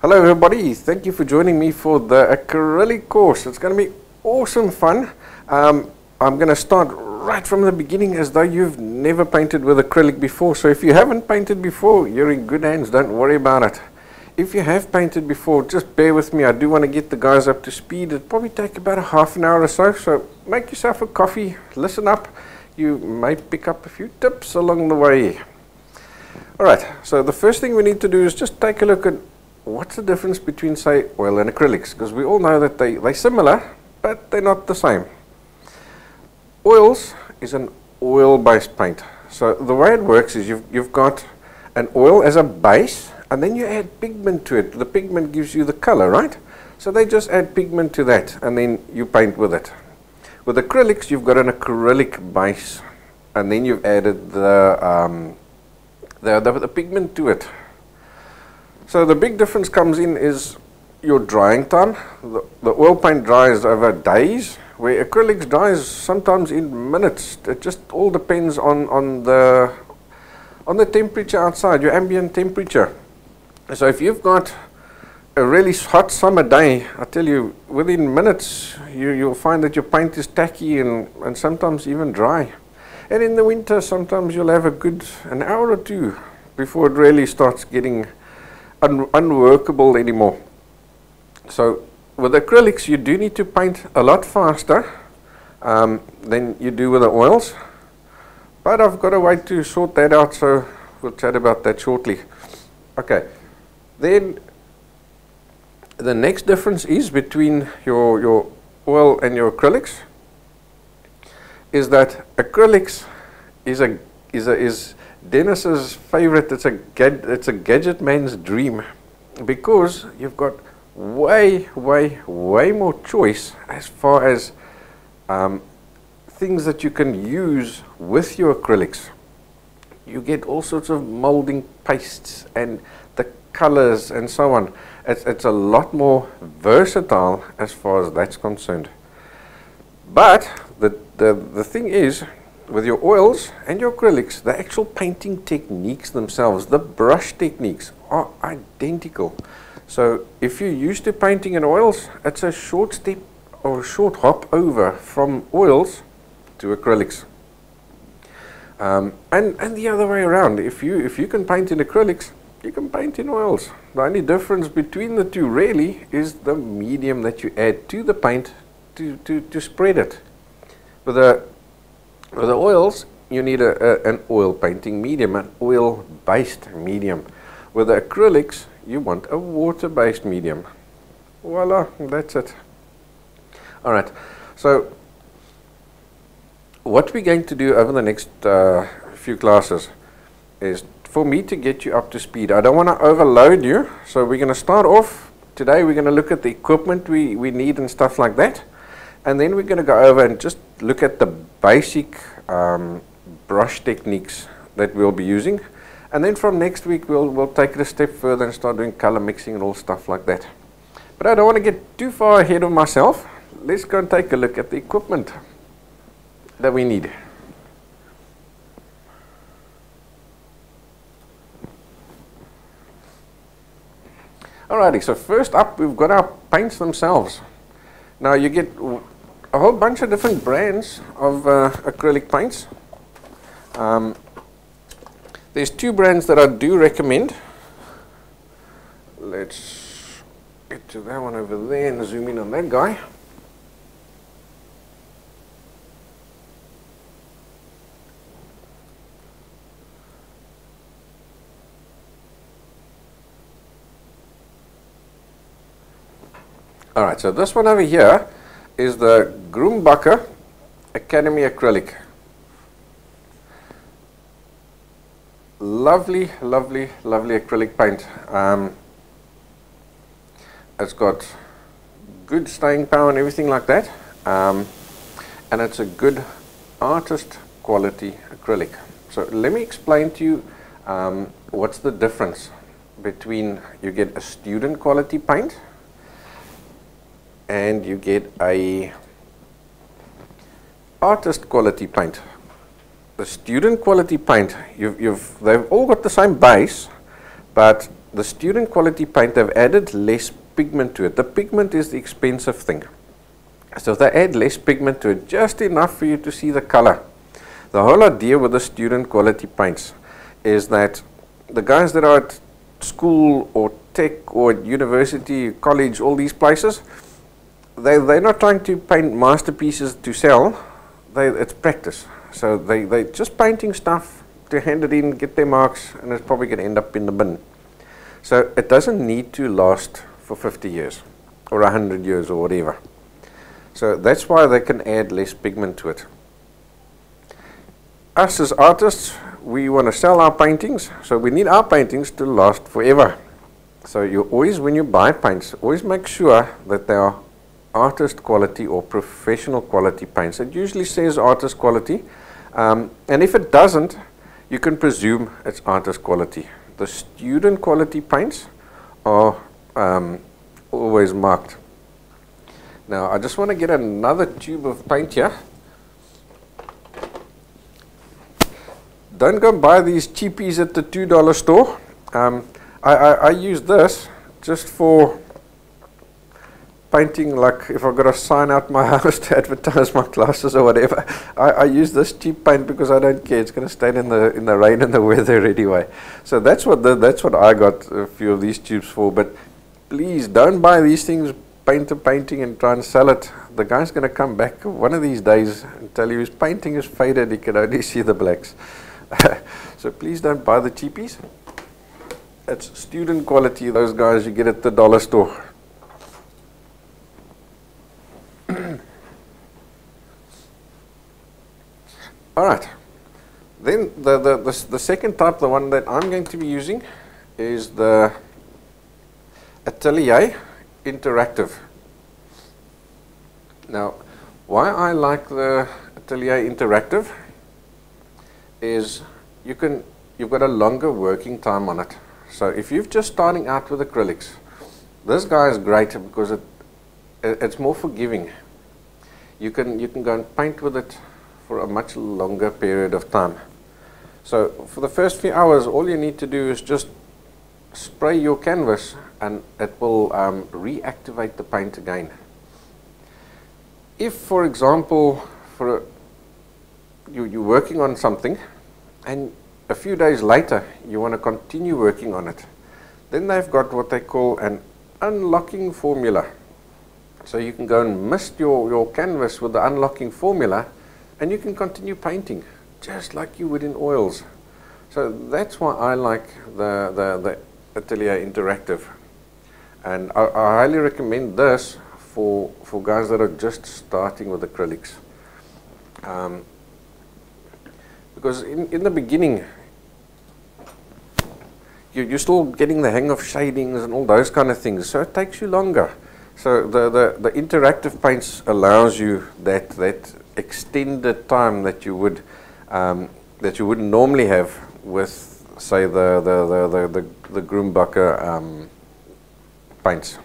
Hello everybody, thank you for joining me for the acrylic course. It's going to be awesome fun. I'm going to start right from the beginning as though you've never painted with acrylic before. So if you haven't painted before, you're in good hands, don't worry about it. If you have painted before, just bear with me. I do want to get the guys up to speed. It'll probably take about a half an hour or so. So make yourself a coffee, listen up. You may pick up a few tips along the way. Alright, so the first thing we need to do is just take a look at what's the difference between, say, oil and acrylics, because we all know that they're similar, but they're not the same. Oils is an oil-based paint. So the way it works is you've got an oil as a base, and then you add pigment to it. The pigment gives you the color, right? So they just add pigment to that, and then you paint with it. With acrylics, you've got an acrylic base, and then you've added the pigment to it. So the big difference comes in is your drying time. The oil paint dries over days, where acrylics dries sometimes in minutes. It just all depends on the temperature outside, your ambient temperature. So if you've got a really hot summer day, I tell you, within minutes you'll find that your paint is tacky and sometimes even dry. And in the winter, sometimes you'll have an hour or two before it really starts getting unworkable anymore. So with acrylics, you do need to paint a lot faster than you do with the oils. But I've got a way to sort that out, so we'll chat about that shortly. Okay, then the next difference is between your oil and your acrylics is that acrylics is Dennis's favorite. It's a gadget man's dream, because you've got way more choice as far as things that you can use with your acrylics. You get all sorts of molding pastes and the colors and so on. It's a lot more versatile as far as that's concerned. But the thing is, with your oils and your acrylics, the actual painting techniques themselves, the brush techniques, are identical. So if you're used to painting in oils, it's a short step or a short hop over from oils to acrylics. And the other way around, if you can paint in acrylics, you can paint in oils. The only difference between the two really is the medium that you add to the paint to spread it. With the oils, you need an oil painting medium, an oil-based medium. With the acrylics, you want a water-based medium. Voila, that's it. Alright, so what we're going to do over the next few classes is for me to get you up to speed. I don't want to overload you, so we're going to start off today. We're going to look at the equipment we need and stuff like that. And then we're going to go over and just look at the basic brush techniques that we'll be using. And then from next week, we'll take it a step further and start doing color mixing and all stuff like that. But I don't want to get too far ahead of myself. Let's go and take a look at the equipment that we need. Alrighty, so first up, we've got our paints themselves. Now you get a whole bunch of different brands of acrylic paints. There's two brands that I do recommend. Let's get to that one over there and zoom in on that guy. Alright, so this one over here is the Grumbacher Academy Acrylic. Lovely acrylic paint. It's got good staying power and everything like that, and it's a good artist quality acrylic. So let me explain to you what's the difference between you get a student quality paint and you get a artist quality paint. The student quality paint, they've all got the same base, but the student quality paint, they've added less pigment to it. The pigment is the expensive thing. So if they add less pigment to it, just enough for you to see the color. The whole idea with the student quality paints is that the guys that are at school or tech or at university, college, all these places, they're not trying to paint masterpieces to sell. It's practice. So they're just painting stuff to hand it in, get their marks, and it's probably going to end up in the bin. So it doesn't need to last for 50 years or 100 years or whatever. So that's why they can add less pigment to it. Us as artists, we want to sell our paintings, so we need our paintings to last forever. So you always, when you buy paints, always make sure that they are artist quality or professional quality paints. It usually says artist quality, and if it doesn't, you can presume it's artist quality. The student quality paints are always marked. Now I just want to get another tube of paint here. Don't go and buy these cheapies at the $2 store. I use this just for painting, like if I've got a sign out my house to advertise my classes or whatever. I use this cheap paint because I don't care. It's going to stay in the rain and the weather anyway. So that's what I got a few of these tubes for. But please don't buy these things, paint a painting and try and sell it. The guy's going to come back one of these days and tell you his painting is faded, he can only see the blacks. So please don't buy the cheapies. It's student quality, those guys you get at the dollar store. Alright, then the second type, the one that I'm going to be using, is the Atelier Interactive. Now, why I like the Atelier Interactive is you've got a longer working time on it. So if you're just starting out with acrylics, this guy is great because it's more forgiving. You can go and paint with it for a much longer period of time. So for the first few hours, all you need to do is just spray your canvas and it will reactivate the paint again. If, for example, you're working on something and a few days later you want to continue working on it, then they've got what they call an unlocking formula. So you can go and mist your canvas with the unlocking formula and you can continue painting just like you would in oils. So that's why I like the Atelier Interactive, and I highly recommend this for guys that are just starting with acrylics, because in the beginning you're still getting the hang of shadings and all those kind of things, so it takes you longer. So the interactive paints allows you that extended time that you wouldn't normally have with, say, the Grumbacher paints.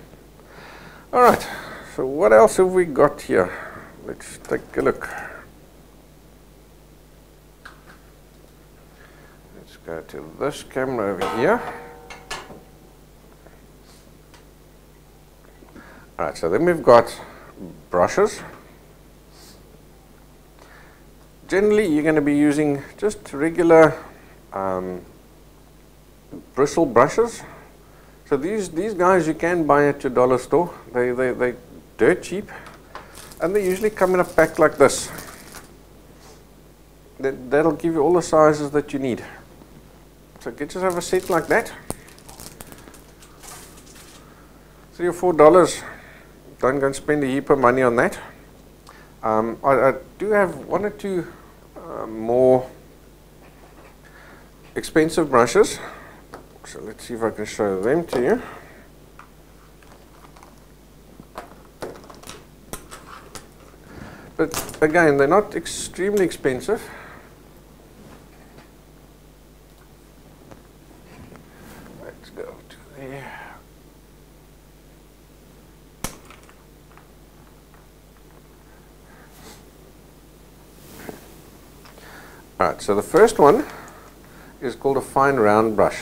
All right. So what else have we got here? Let's take a look. Let's go to this camera over here. All right. So then we've got brushes. Generally, you're going to be using just regular bristle brushes. So these guys you can buy at your dollar store. They're dirt cheap, and they usually come in a pack like this. That'll give you all the sizes that you need. So get yourself a set like that. $3 or $4. Don't go and spend a heap of money on that. I do have one or two more expensive brushes, so let's see if I can show them to you. But again, they're not extremely expensive. Let's go to there. Alright, so the first one is called a fine round brush.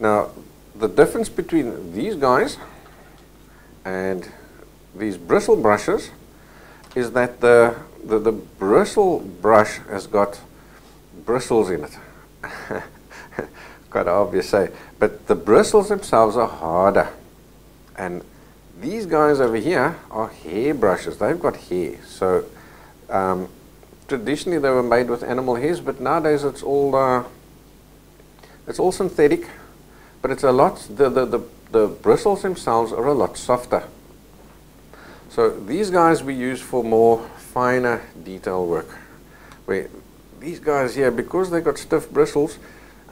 Now, the difference between these guys and these bristle brushes is that the bristle brush has got bristles in it. Quite obvious, say, but the bristles themselves are harder. And these guys over here are hair brushes. They've got hair. So traditionally they were made with animal hairs, but nowadays it's all synthetic. But it's a lot. The bristles themselves are a lot softer. So these guys we use for more finer detail work. Where these guys here, because they got stiff bristles,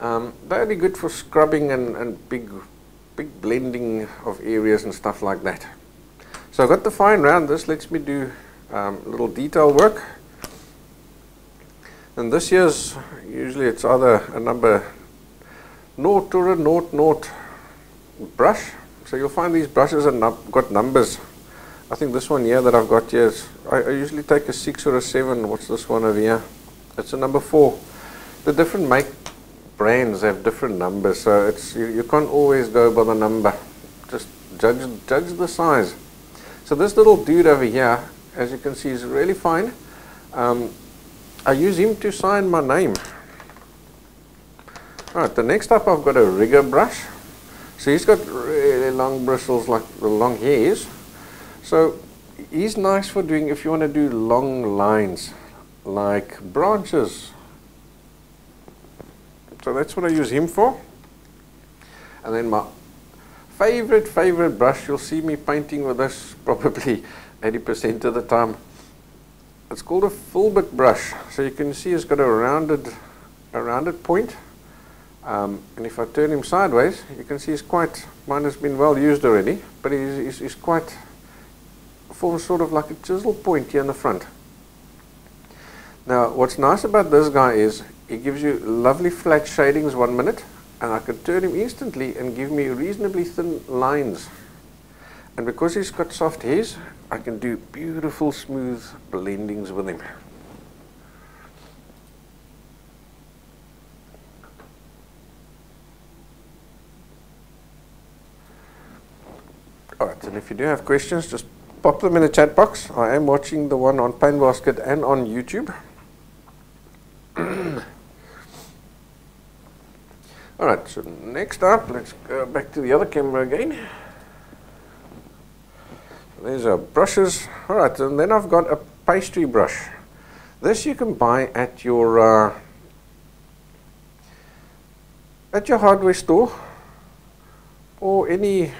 they're only good for scrubbing and big blending of areas and stuff like that. So I've got the fine round. This lets me do little detail work. And this year's, usually it's either a number 0 or a 0 brush. So you'll find these brushes have got numbers. I think this one here that I've got here is, I usually take a 6 or a 7. What's this one over here? It's a number 4. The different brands have different numbers, so it's you can't always go by the number. Just judge the size. So this little dude over here, as you can see, is really fine. I use him to sign my name. Alright, the next up I've got a rigger brush. So he's got really long bristles, like the long hairs. So he's nice for doing, if you want to do long lines, like branches. So that's what I use him for. And then my favorite brush, you'll see me painting with this probably 80% of the time. It's called a filbert brush. So you can see it's got a rounded point. And if I turn him sideways, you can see mine has been well used already, but he's quite, forms sort of like a chisel point here in the front. Now what's nice about this guy is he gives you lovely flat shadings 1 minute, and I can turn him instantly and give me reasonably thin lines. And because he's got soft hairs, I can do beautiful smooth blendings with him. Alright, and if you do have questions, just pop them in the chat box. I am watching the one on Paint Basket and on YouTube. Alright, so next up, let's go back to the other camera again. There's our brushes. Alright, and then I've got a pastry brush. This you can buy at your hardware store, or any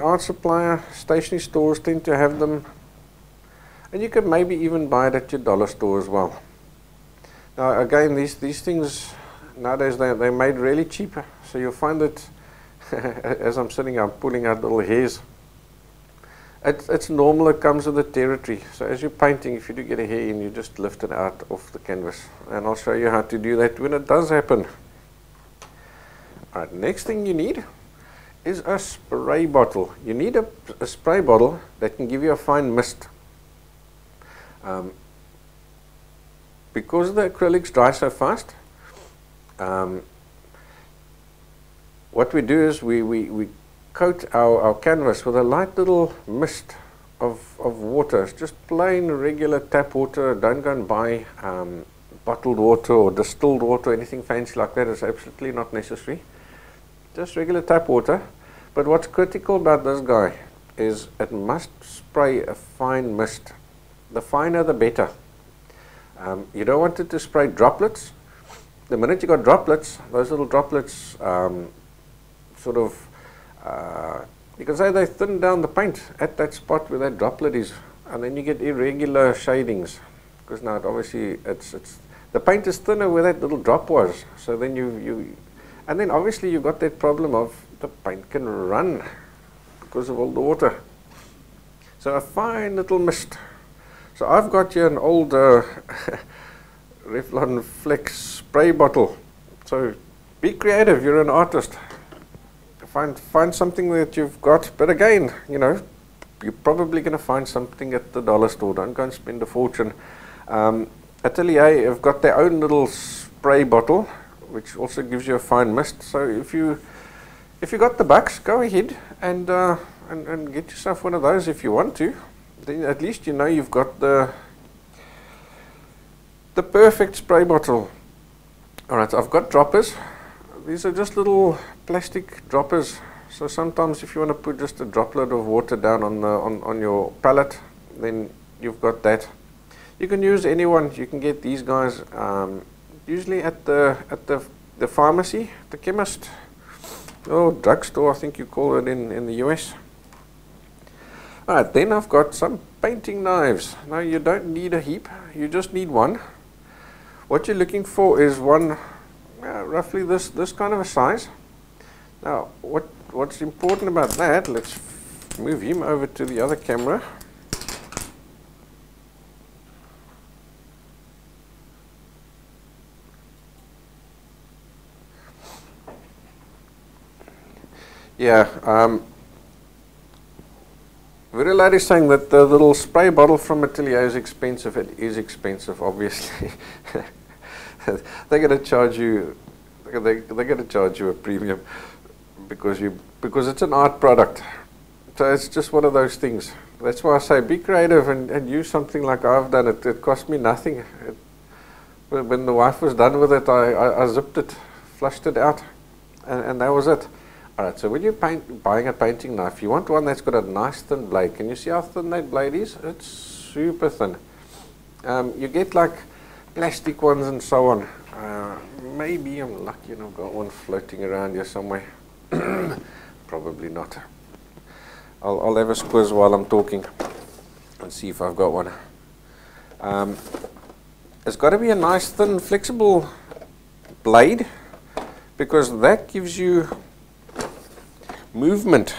art supplier. Stationery stores tend to have them, and you can maybe even buy it at your dollar store as well. Now again, these things nowadays they're made really cheap, so you'll find that as I'm sitting, I'm pulling out little hairs. It's normal, it comes with the territory. So as you're painting, if you do get a hair in, you just lift it out off the canvas, and I'll show you how to do that when it does happen. Alright, next thing you need is a spray bottle. You need a spray bottle that can give you a fine mist. Because the acrylics dry so fast, what we do is we coat our canvas with a light little mist of water. It's just plain regular tap water. Don't go and buy bottled water or distilled water, anything fancy like that. It's absolutely not necessary. Just regular tap water. But what's critical about this guy is it must spray a fine mist. The finer the better. You don't want it to spray droplets. The minute you got droplets, those little droplets sort of, you can say they thin down the paint at that spot where that droplet is, and then you get irregular shadings, because now obviously the paint is thinner where that little drop was. So then and then obviously you've got that problem of the paint can run because of all the water. So a fine little mist. So I've got here an old Revlon Flex spray bottle. So be creative, you're an artist. Find something that you've got, but again, you know, you're probably going to find something at the dollar store. Don't go and spend a fortune. Atelier have got their own little spray bottle, which also gives you a fine mist. So if you got the bucks, go ahead and get yourself one of those if you want to. Then at least you know you've got the perfect spray bottle. Alright, I've got droppers. These are just little plastic droppers. So sometimes if you want to put just a droplet of water down on your palette, then you've got that. You can use any one. You can get these guys usually at the pharmacy, the chemist, or drugstore, I think you call it in the US. Alright, then I've got some painting knives. Now you don't need a heap, you just need one. What you're looking for is one roughly this kind of a size. Now what's important about that, let's move him over to the other camera. Yeah, Virilad is saying that the little spray bottle from Atelier is expensive. It is expensive, obviously. They're going to charge you. They're going to charge you a premium because it's an art product. So it's just one of those things. That's why I say be creative and use something like I've done. It cost me nothing. When the wife was done with it, I zipped it, flushed it out, and that was it. Alright, so when you're buying a painting knife, you want one that's got a nice thin blade. Can you see how thin that blade is? It's super thin. You get like plastic ones and so on. Maybe I'm lucky and I've got one floating around here somewhere. Probably not. I'll have a squiz while I'm talking and see if I've got one. It's got to be a nice thin flexible blade because that gives you movement.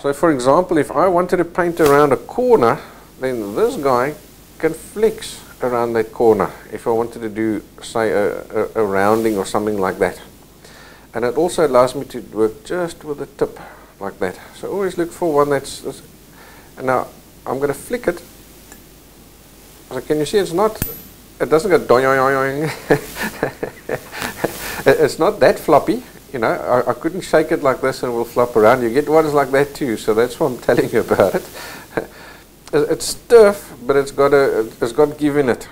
So for example, if I wanted to paint around a corner, then this guy can flex around that corner if I wanted to do, say, a rounding or something like that. And it also allows me to work just with the tip like that. So always look for one that's, and now I'm going to flick it. So can you see it doesn't go doing. It's not that floppy. You know, I couldn't shake it like this and it will flop around. You get ones like that too, so that's what I'm telling you about it. It's stiff, but it's got give in it.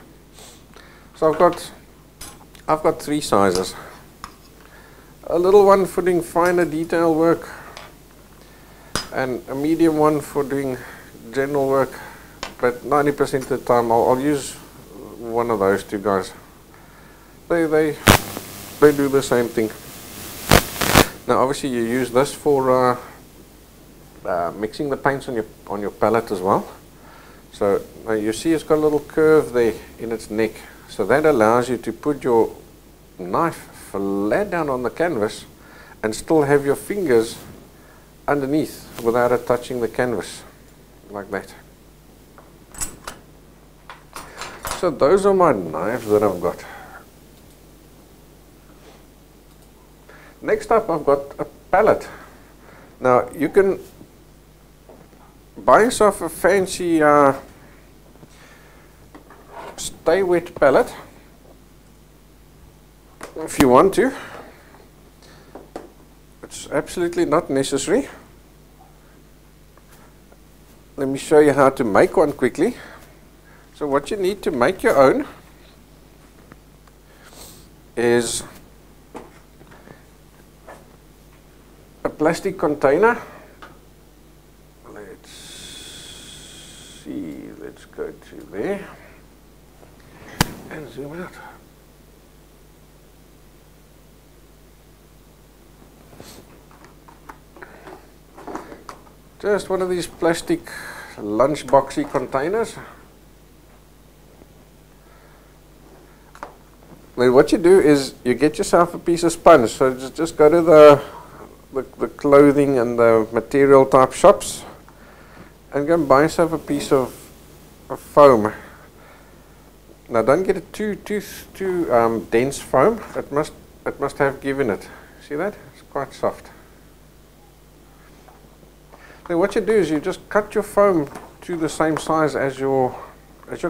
So I've got three sizes. A little one for doing finer detail work, and a medium one for doing general work. But 90% of the time, I'll use one of those two guys. They do the same thing. Now obviously you use this for mixing the paints on your palette as well. So now you see it's got a little curve there in its neck. So that allows you to put your knife flat down on the canvas and still have your fingers underneath without it touching the canvas, like that. So those are my knives that I've got. Next up, I've got a palette. Now you can buy yourself a fancy stay wet palette if you want to. It's absolutely not necessary. Let me show you how to make one quickly. So what you need to make your own is a plastic container. Let's see, let's go to there and zoom out. Just one of these plastic lunchboxy containers. Then what you do is you get yourself a piece of sponge. So just go to the clothing and the material type shops and go and buy yourself a piece of foam. Now don't get it too dense foam. It must have give in it. See that? It's quite soft. Then what you do is you just cut your foam to the same size as your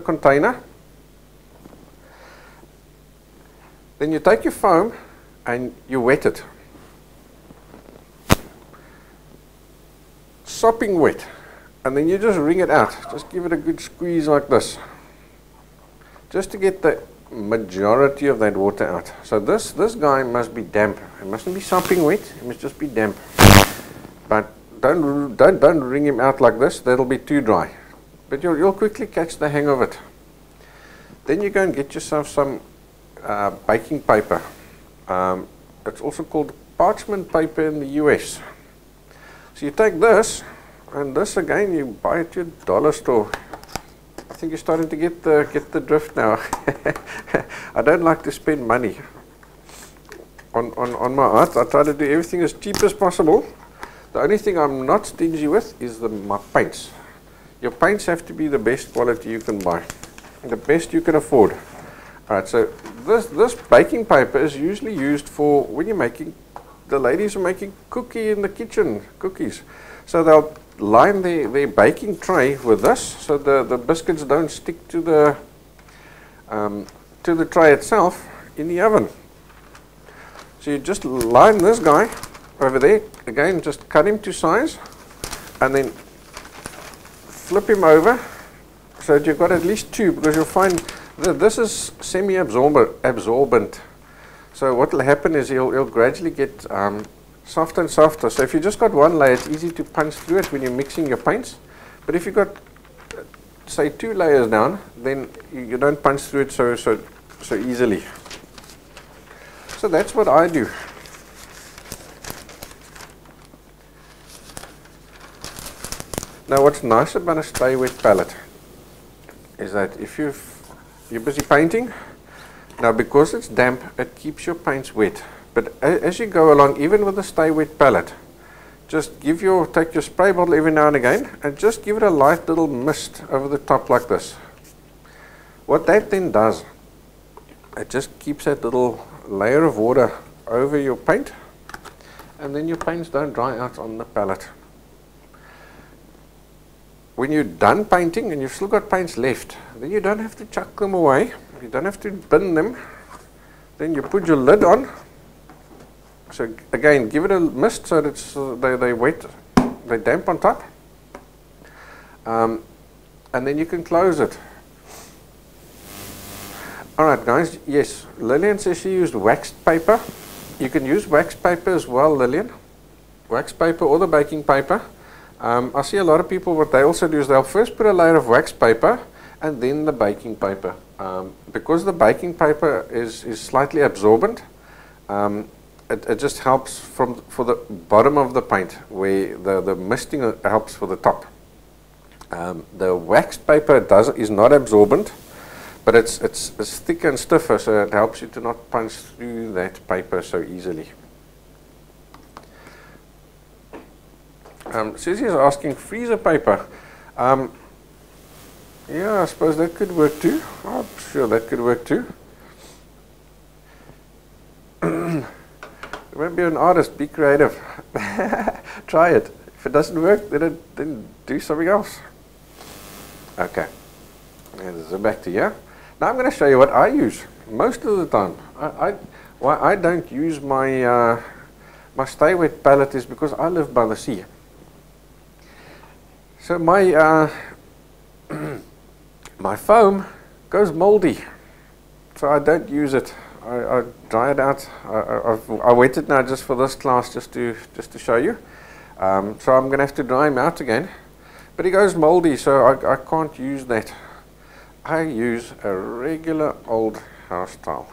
container. Then you take your foam and you wet it. Sopping wet. And then you just wring it out. Just give it a good squeeze like this. Just to get the majority of that water out. So this guy must be damp. It mustn't be sopping wet. It must just be damp. But don't wring him out like this. That'll be too dry. But you'll quickly catch the hang of it. Then you go and get yourself some baking paper. It's also called parchment paper in the US. So you take this, and this again you buy at your dollar store. I think you're starting to get the drift now. I don't like to spend money on my art. I try to do everything as cheap as possible. The only thing I'm not stingy with is my paints. Your paints have to be the best quality you can buy, the best you can afford. Alright, so this baking paper is usually used for when you're making, the ladies are making cookies in the kitchen, cookies. So they'll line their baking tray with this, so the biscuits don't stick to the tray itself in the oven. So you just line this guy over there, again just cut him to size, and then flip him over so that you've got at least two, because you'll find that this is semi-absorbent. So what will happen is he'll gradually get softer and softer. So if you just got one layer, it's easy to punch through it when you're mixing your paints. But if you've got, say, 2 layers down, then you don't punch through it so easily. So that's what I do. Now what's nice about a stay wet palette is that if you're busy painting, now because it's damp, it keeps your paints wet. But as you go along, even with a stay wet palette, just take your spray bottle every now and again and just give it a light little mist over the top like this. What that then does, it just keeps that little layer of water over your paint, and then your paints don't dry out on the palette. When you're done painting and you've still got paints left, then you don't have to chuck them away, you don't have to bin them. Then you put your lid on. So again, give it a mist so that they wet, they damp on top, and then you can close it. Alright guys, yes, Lillian says she used waxed paper. You can use waxed paper as well, Lillian. Waxed paper or the baking paper. I see a lot of people, what they also do is they'll first put a layer of wax paper and then the baking paper. Because the baking paper is slightly absorbent, it just helps for the bottom of the paint, where the misting helps for the top. The waxed paper is not absorbent, but it's thicker and stiffer, so it helps you to not punch through that paper so easily. Susie is asking freezer paper. Yeah, I suppose that could work too. I'm sure that could work too. Remember, you're an artist, be creative. Try it. If it doesn't work, then do something else. Okay. And so back to here. Now I'm going to show you what I use most of the time. Why I don't use my stay wet palette is because I live by the sea. So my my foam goes moldy, so I don't use it. I dry it out. I wet it now just for this class, just to show you. So I'm going to have to dry him out again, but he goes moldy, so I can't use that. I use a regular old house towel,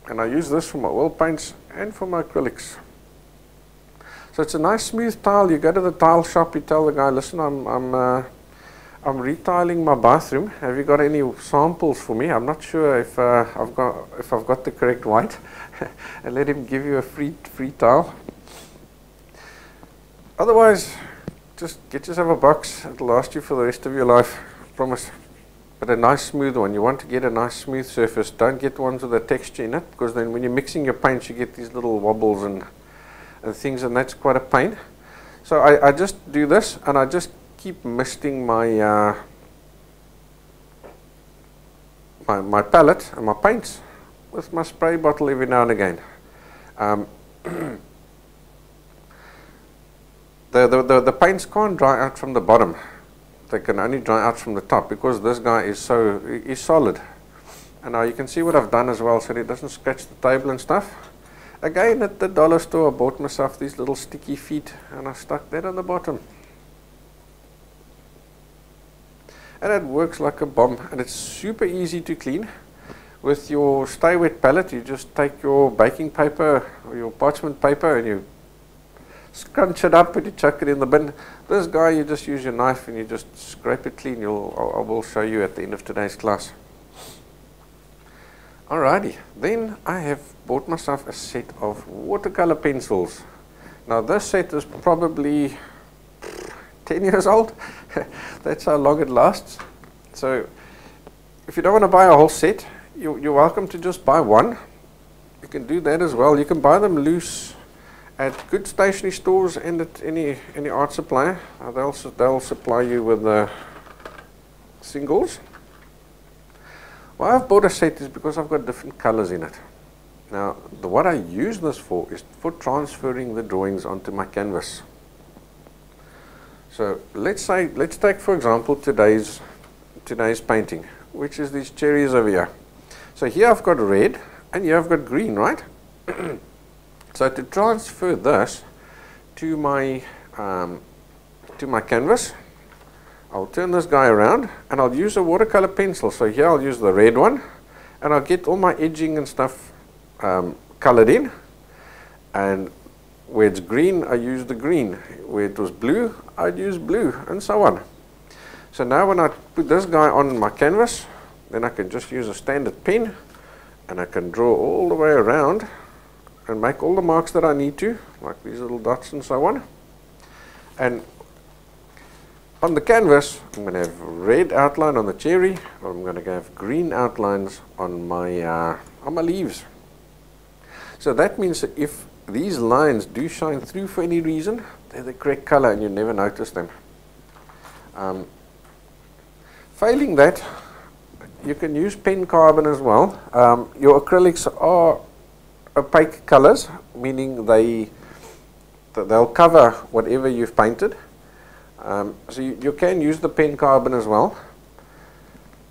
and I use this for my oil paints and for my acrylics. So it's a nice smooth tile. You go to the tile shop, you tell the guy, listen, I'm retiling my bathroom. Have you got any samples for me? I'm not sure if I've got the correct white, and let him give you a free tile. Otherwise, just get yourself a box. It'll last you for the rest of your life, I promise. But a nice smooth one. You want to get a nice smooth surface. Don't get ones with a texture in it, because then when you're mixing your paints, you get these little wobbles and things, and that's quite a pain. So I just do this, and I just keep misting my my palette and my paints with my spray bottle every now and again. The paints can't dry out from the bottom. They can only dry out from the top because this guy is solid. And now you can see what I've done as well, so it doesn't scratch the table and stuff. Again, at the dollar store, I bought myself these little sticky feet, and I stuck that on the bottom. And it works like a bomb, and it's super easy to clean. With your Stay Wet palette, you just take your baking paper or your parchment paper and you scrunch it up and you chuck it in the bin. This guy, you just use your knife and you just scrape it clean. I will show you at the end of today's class. Alrighty, then I have bought myself a set of watercolor pencils. Now this set is probably 10 years old. That's how long it lasts. So if you don't want to buy a whole set, you're welcome to just buy one. You can do that as well. You can buy them loose at good stationery stores and at any art supplier. They'll supply you with the singles. Why I've bought a set is because I've got different colors in it. Now, what I use this for is for transferring the drawings onto my canvas. So let's take for example today's painting, which is these cherries over here. So here I've got red and here I've got green, right? So to transfer this to my canvas, I'll turn this guy around and I'll use a watercolor pencil. So here I'll use the red one and I'll get all my edging and stuff colored in. And where it's green, I use the green. Where it was blue, I'd use blue, and so on. So now when I put this guy on my canvas, then I can just use a standard pen and I can draw all the way around and make all the marks that I need to, like these little dots and so on. And on the canvas, I'm going to have red outline on the cherry, or I'm going to have green outlines on my leaves. So that means that if these lines do shine through for any reason, they're the correct color and you never notice them. Failing that, you can use pen carbon as well. Your acrylics are opaque colors, meaning they'll cover whatever you've painted. So you can use the pen carbon as well.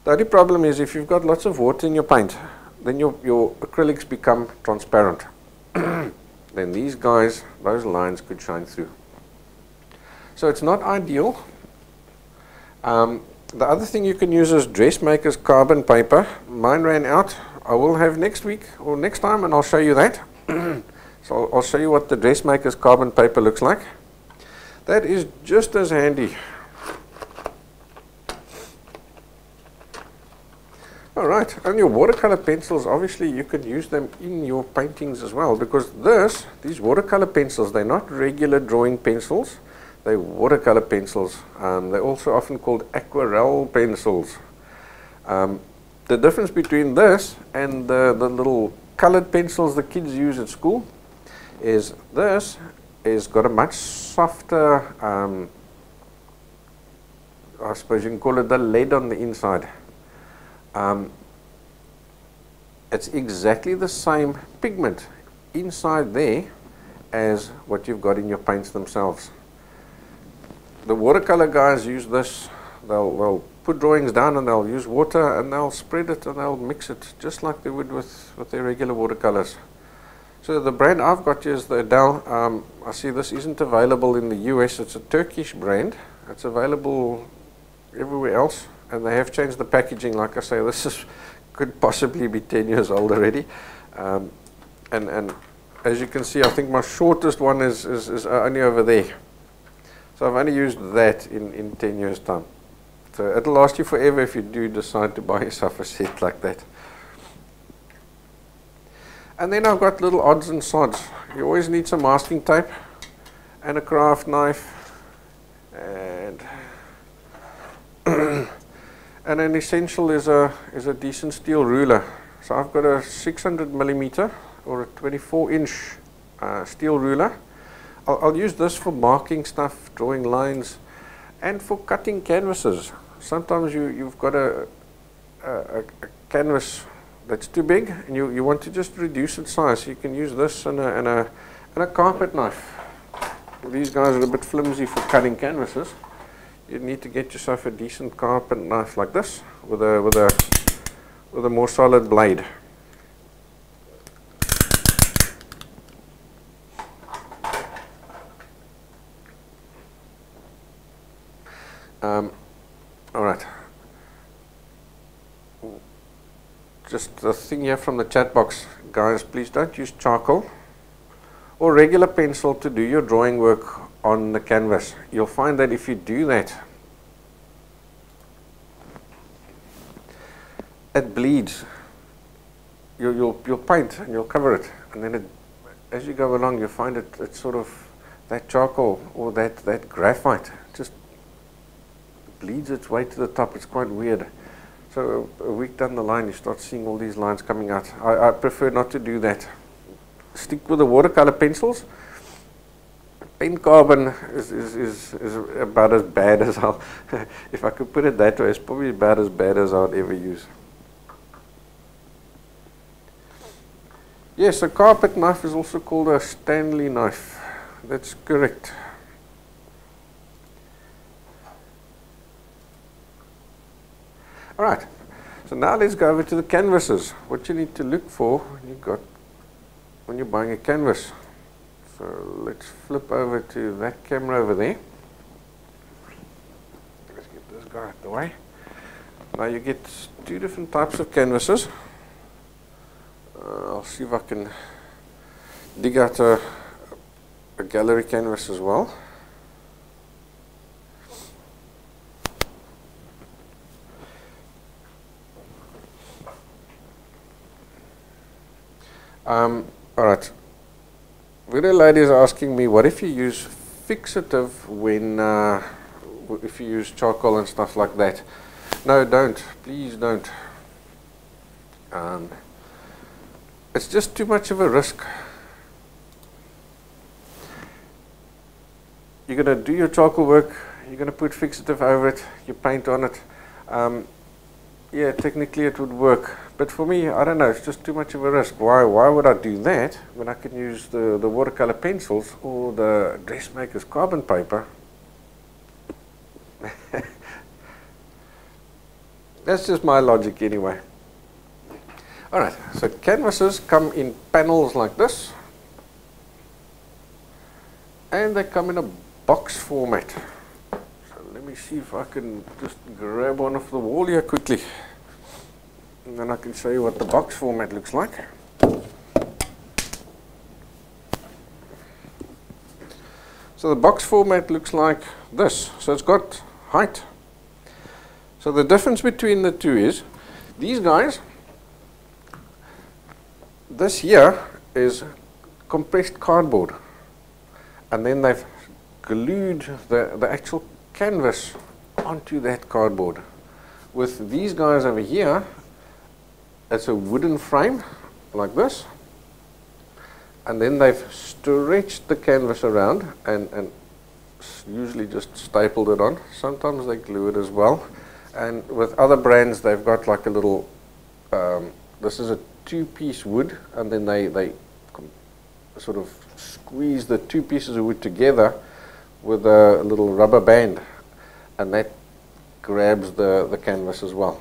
The only problem is if you've got lots of water in your paint, then your acrylics become transparent. Then these guys, those lines could shine through. So it's not ideal. The other thing you can use is Dressmaker's carbon paper. Mine ran out. I will have next week or next time, and I'll show you that. So I'll show you what the Dressmaker's carbon paper looks like. That is just as handy. Alright, and your watercolor pencils, obviously you can use them in your paintings as well, because these watercolor pencils, they're not regular drawing pencils, they're watercolor pencils. They're also often called aquarelle pencils. The difference between this and the little colored pencils the kids use at school is this is got a much softer, I suppose you can call it the lead on the inside. It's exactly the same pigment inside there as what you've got in your paints themselves. The watercolor guys use this. They'll put drawings down and they'll use water and they'll spread it and they'll mix it just like they would with their regular watercolors. So the brand I've got here is the Adele. I see this isn't available in the US. It's a Turkish brand. It's available everywhere else, and they have changed the packaging. Like I say, this could possibly be 10 years old already. And as you can see, I think my shortest one is only over there. So I've only used that in 10 years' time. So it'll last you forever if you do decide to buy yourself a set like that. And then I've got little odds and sods. You always need some masking tape and a craft knife and and an essential is a decent steel ruler. So I've got a 600 millimeter or a 24-inch steel ruler. I'll use this for marking stuff, drawing lines, and for cutting canvases. Sometimes you've got a canvas that's too big and you want to just reduce its size, you can use this and a carpet knife. These guys are a bit flimsy for cutting canvases. You need to get yourself a decent carpet knife like this with a more solid blade. All right. Just a thing here from the chat box, guys, please don't use charcoal or regular pencil to do your drawing work on the canvas. You'll find that if you do that, it bleeds. You'll paint and you'll cover it, and then as you go along, you'll find it's sort of that charcoal or that graphite just bleeds its way to the top. It's quite weird. So a week down the line, you start seeing all these lines coming out. I prefer not to do that. Stick with the watercolor pencils. Paint carbon is about as bad as I'll, if I could put it that way, it's probably about as bad as I'd ever use. Yes, a carpet knife is also called a Stanley knife. That's correct. All right, so now let's go over to the canvases. What you need to look for when you're buying a canvas. So let's flip over to that camera over there. Let's get this guy out of the way. Now you get two different types of canvases. I'll see if I can dig out a gallery canvas as well. All right. Video lady is asking me, what if you use fixative when if you use charcoal and stuff like that? No, don't. Please don't. It's just too much of a risk. You're going to do your charcoal work, you're going to put fixative over it, you paint on it. Yeah, technically it would work, but for me, I don't know, it's just too much of a risk. Why would I do that when I can use the watercolor pencils or the dressmaker's carbon paper? That's just my logic anyway. Alright, so canvases come in panels like this, and they come in a box format. So let me see if I can just grab one off the wall here quickly, and then I can show you what the box format looks like. So the box format looks like this. So it's got height. So the difference between the two is, these guys, this here is compressed cardboard, and then they've glued the actual canvas onto that cardboard. With these guys over here, it's a wooden frame like this, and then they've stretched the canvas around and usually just stapled it on. Sometimes they glue it as well, and with other brands they've got like a little this is a two-piece wood, and then they sort of squeeze the two pieces of wood together with a little rubber band, and that grabs the canvas as well.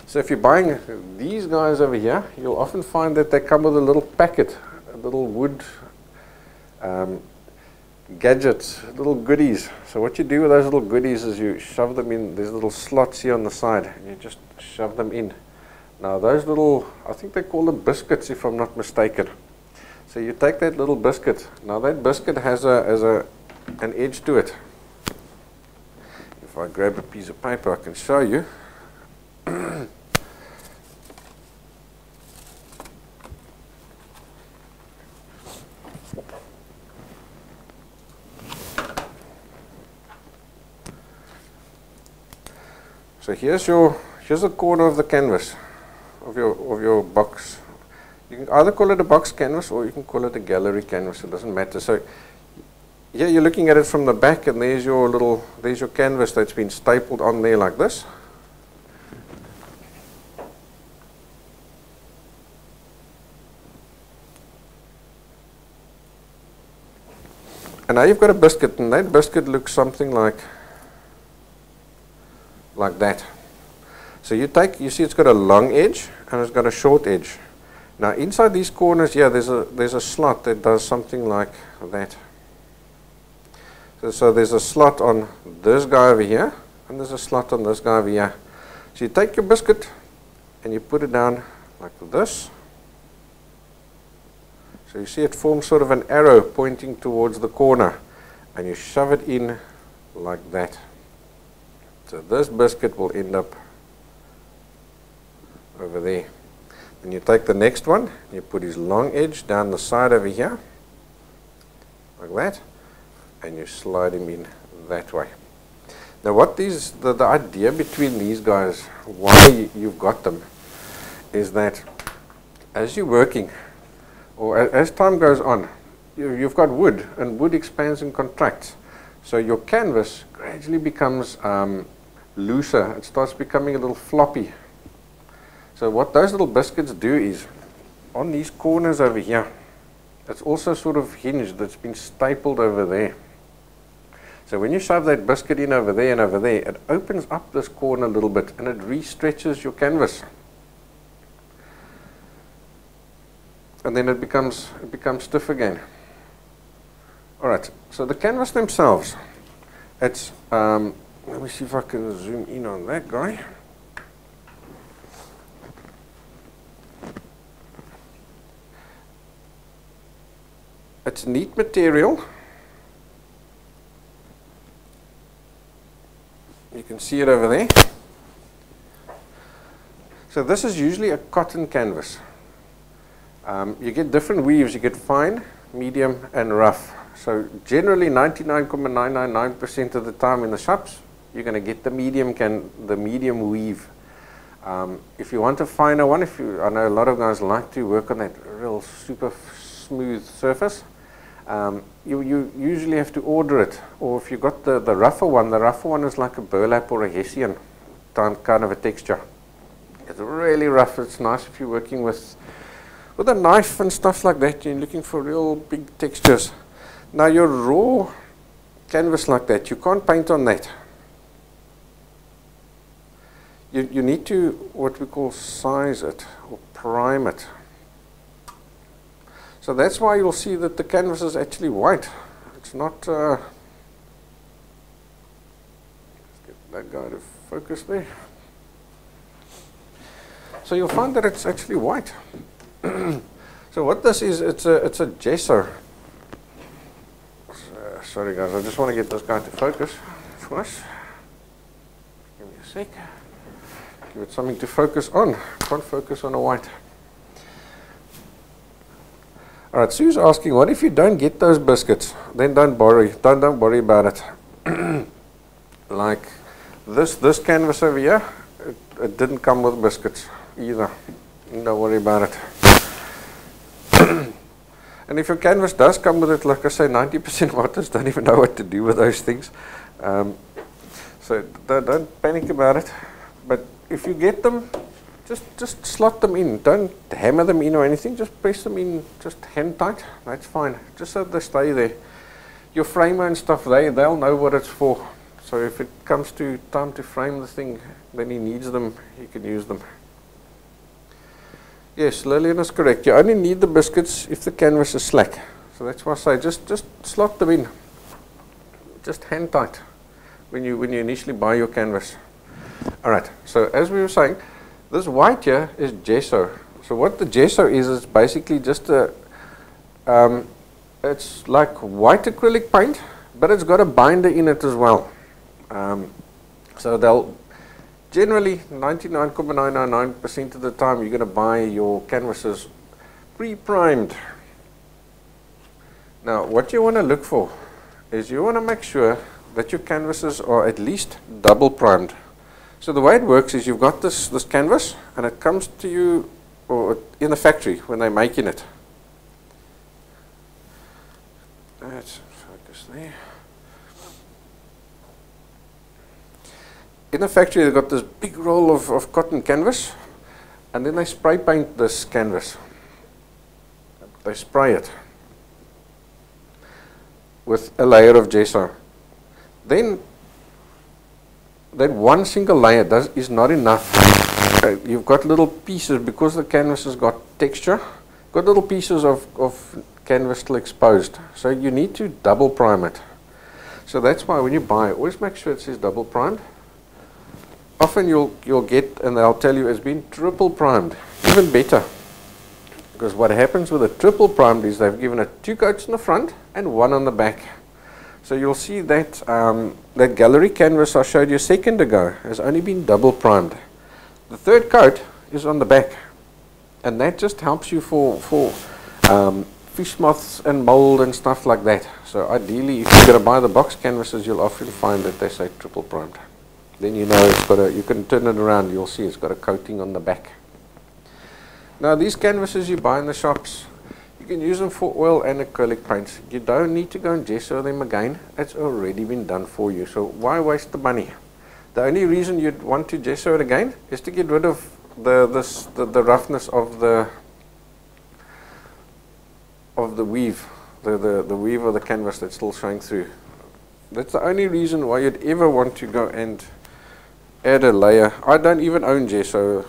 So if you're buying these guys over here, you'll often find that they come with a little packet, a little wood gadgets, little goodies. So what you do with those little goodies is you shove them in, there's little slots here on the side, and you just shove them in. Now those little, I think they call them biscuits if I'm not mistaken. So you take that little biscuit, now that biscuit has an edge to it. If I grab a piece of paper I can show you. So here's a corner of the canvas of your box. You can either call it a box canvas or you can call it a gallery canvas. It doesn't matter. So here you're looking at it from the back, and there's your canvas that's been stapled on there like this. And now you've got a biscuit, and that biscuit looks something like that. So you see it's got a long edge and it's got a short edge. Now inside these corners here, there's a slot that does something like that. So there's a slot on this guy over here, and there's a slot on this guy over here. So you take your biscuit and you put it down like this. So you see it forms sort of an arrow pointing towards the corner, and you shove it in like that. So this biscuit will end up over there. Then you take the next one, you put his long edge down the side over here, like that, and you slide him in that way. Now what the idea between these guys, why you've got them, is that as you're working, or as time goes on, you've got wood, and wood expands and contracts. So your canvas gradually becomes looser. It starts becoming a little floppy. So what those little biscuits do is, on these corners over here, it's also sort of hinged, it's been stapled over there. So when you shove that biscuit in over there and over there, it opens up this corner a little bit, and it re-stretches your canvas. And then it becomes stiff again. Alright, so the canvas themselves, it's, let me see if I can zoom in on that guy. It's neat material. You can see it over there. So this is usually a cotton canvas. You get different weaves. You get fine, medium, and rough. So generally 99.999% of the time in the shops, you're going to get the medium weave. If you want a finer one, I know a lot of guys like to work on that real super smooth surface. You usually have to order it, or if you got the rougher one is like a burlap or a hessian kind of a texture. It's really rough. It's nice if you're working with a knife and stuff like that. You're looking for real big textures. Now your raw canvas like that, you can't paint on that. You need to, what we call, size it or prime it. So that's why you'll see that the canvas is actually white. It's not, let's get that guy to focus there. So you'll find that it's actually white. So what this is, it's a gesso. Sorry guys, I just want to get this guy to focus for us. Give me a sec. Give it something to focus on. Can't focus on a white. Alright, Sue's asking, what if you don't get those biscuits? Then don't worry about it. Like this canvas over here, it didn't come with biscuits either. Don't worry about it. And if your canvas does come with it, like I say, 90% of artists don't even know what to do with those things. So don't panic about it. But if you get them, just slot them in. Don't hammer them in or anything. Just press them in, just hand tight. That's fine. Just so they stay there. Your framer and stuff, they'll know what it's for. So if it comes to time to frame the thing, then he needs them, he can use them. Yes, Lillian is correct. You only need the biscuits if the canvas is slack. So that's why I say just slot them in. Just hand tight when you initially buy your canvas. Alright, so as we were saying, this white here is gesso. So what the gesso is basically just it's like white acrylic paint, but it's got a binder in it as well. So they'll generally 99.999% of the time you're going to buy your canvases pre-primed. Now what you want to look for is you want to make sure that your canvases are at least double primed. So the way it works is you've got this canvas and it comes to you or in the factory when they're making it. Let's focus there. In the factory they've got this big roll of cotton canvas, and then they spray paint this canvas. They spray it. with a layer of gesso. Then that one single layer is not enough. You've got little pieces, because the canvas has got texture, got little pieces of canvas still exposed. So you need to double prime it. So that's why when you buy, always make sure it says double primed. Often you'll get, and they'll tell you it's been triple primed, even better. Because what happens with a triple primed is they've given it 2 coats in the front and 1 on the back. So you'll see that that gallery canvas I showed you a second ago has only been double primed. The 3rd coat is on the back, and that just helps you for fish moths and mold and stuff like that. So ideally, if you're going to buy the box canvases, you'll often find that they say triple primed. Then you know it's got a, you can turn it around, you'll see it's got a coating on the back. Now these canvases you buy in the shops, you can use them for oil and acrylic paints. You don't need to go and gesso them again. It's already been done for you. So why waste the money? The only reason you'd want to gesso it again is to get rid of the roughness of the weave, the weave of the canvas that's still showing through. That's the only reason why you'd ever want to go and add a layer. I don't even own gesso.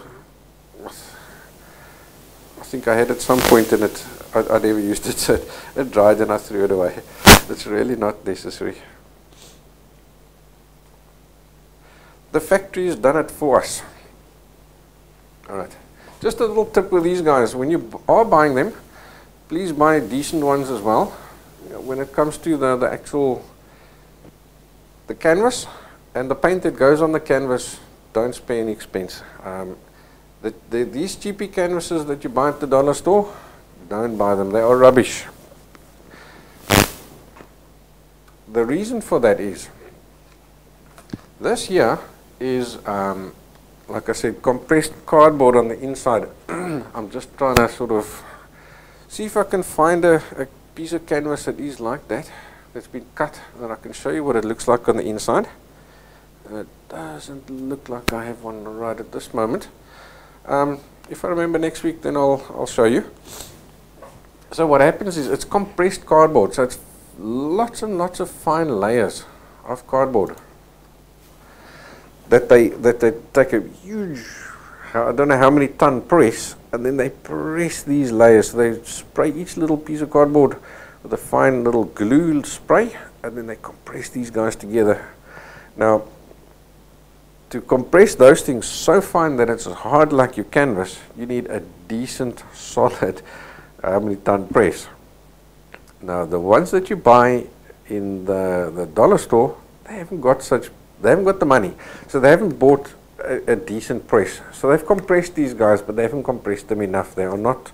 I think I had at some point in it, I never used it, so it dried and I threw it away. It's really not necessary. The factory has done it for us. Alright, just a little tip with these guys, when you are buying them, please buy decent ones as well. When it comes to the actual canvas and the paint that goes on the canvas, don't spare any expense. These cheapy canvases that you buy at the dollar store, don't buy them, they are rubbish. The reason for that is, this here is, like I said, compressed cardboard on the inside. I'm just trying to sort of see if I can find a piece of canvas that is like that, that's been cut, and I can show you what it looks like on the inside. It doesn't look like I have one right at this moment. If I remember next week, then I'll show you. So what happens is it's compressed cardboard, so it's lots and lots of fine layers of cardboard that they take a huge, I don't know how many ton press, and then they press these layers. So they spray each little piece of cardboard with a fine little glue spray, and then they compress these guys together. Now, to compress those things so fine that it's hard like your canvas, you need a decent, solid, how many ton press. Now, the ones that you buy in the dollar store, they haven't got the money, so they haven't bought a decent press. So they've compressed these guys, but they haven't compressed them enough. They are not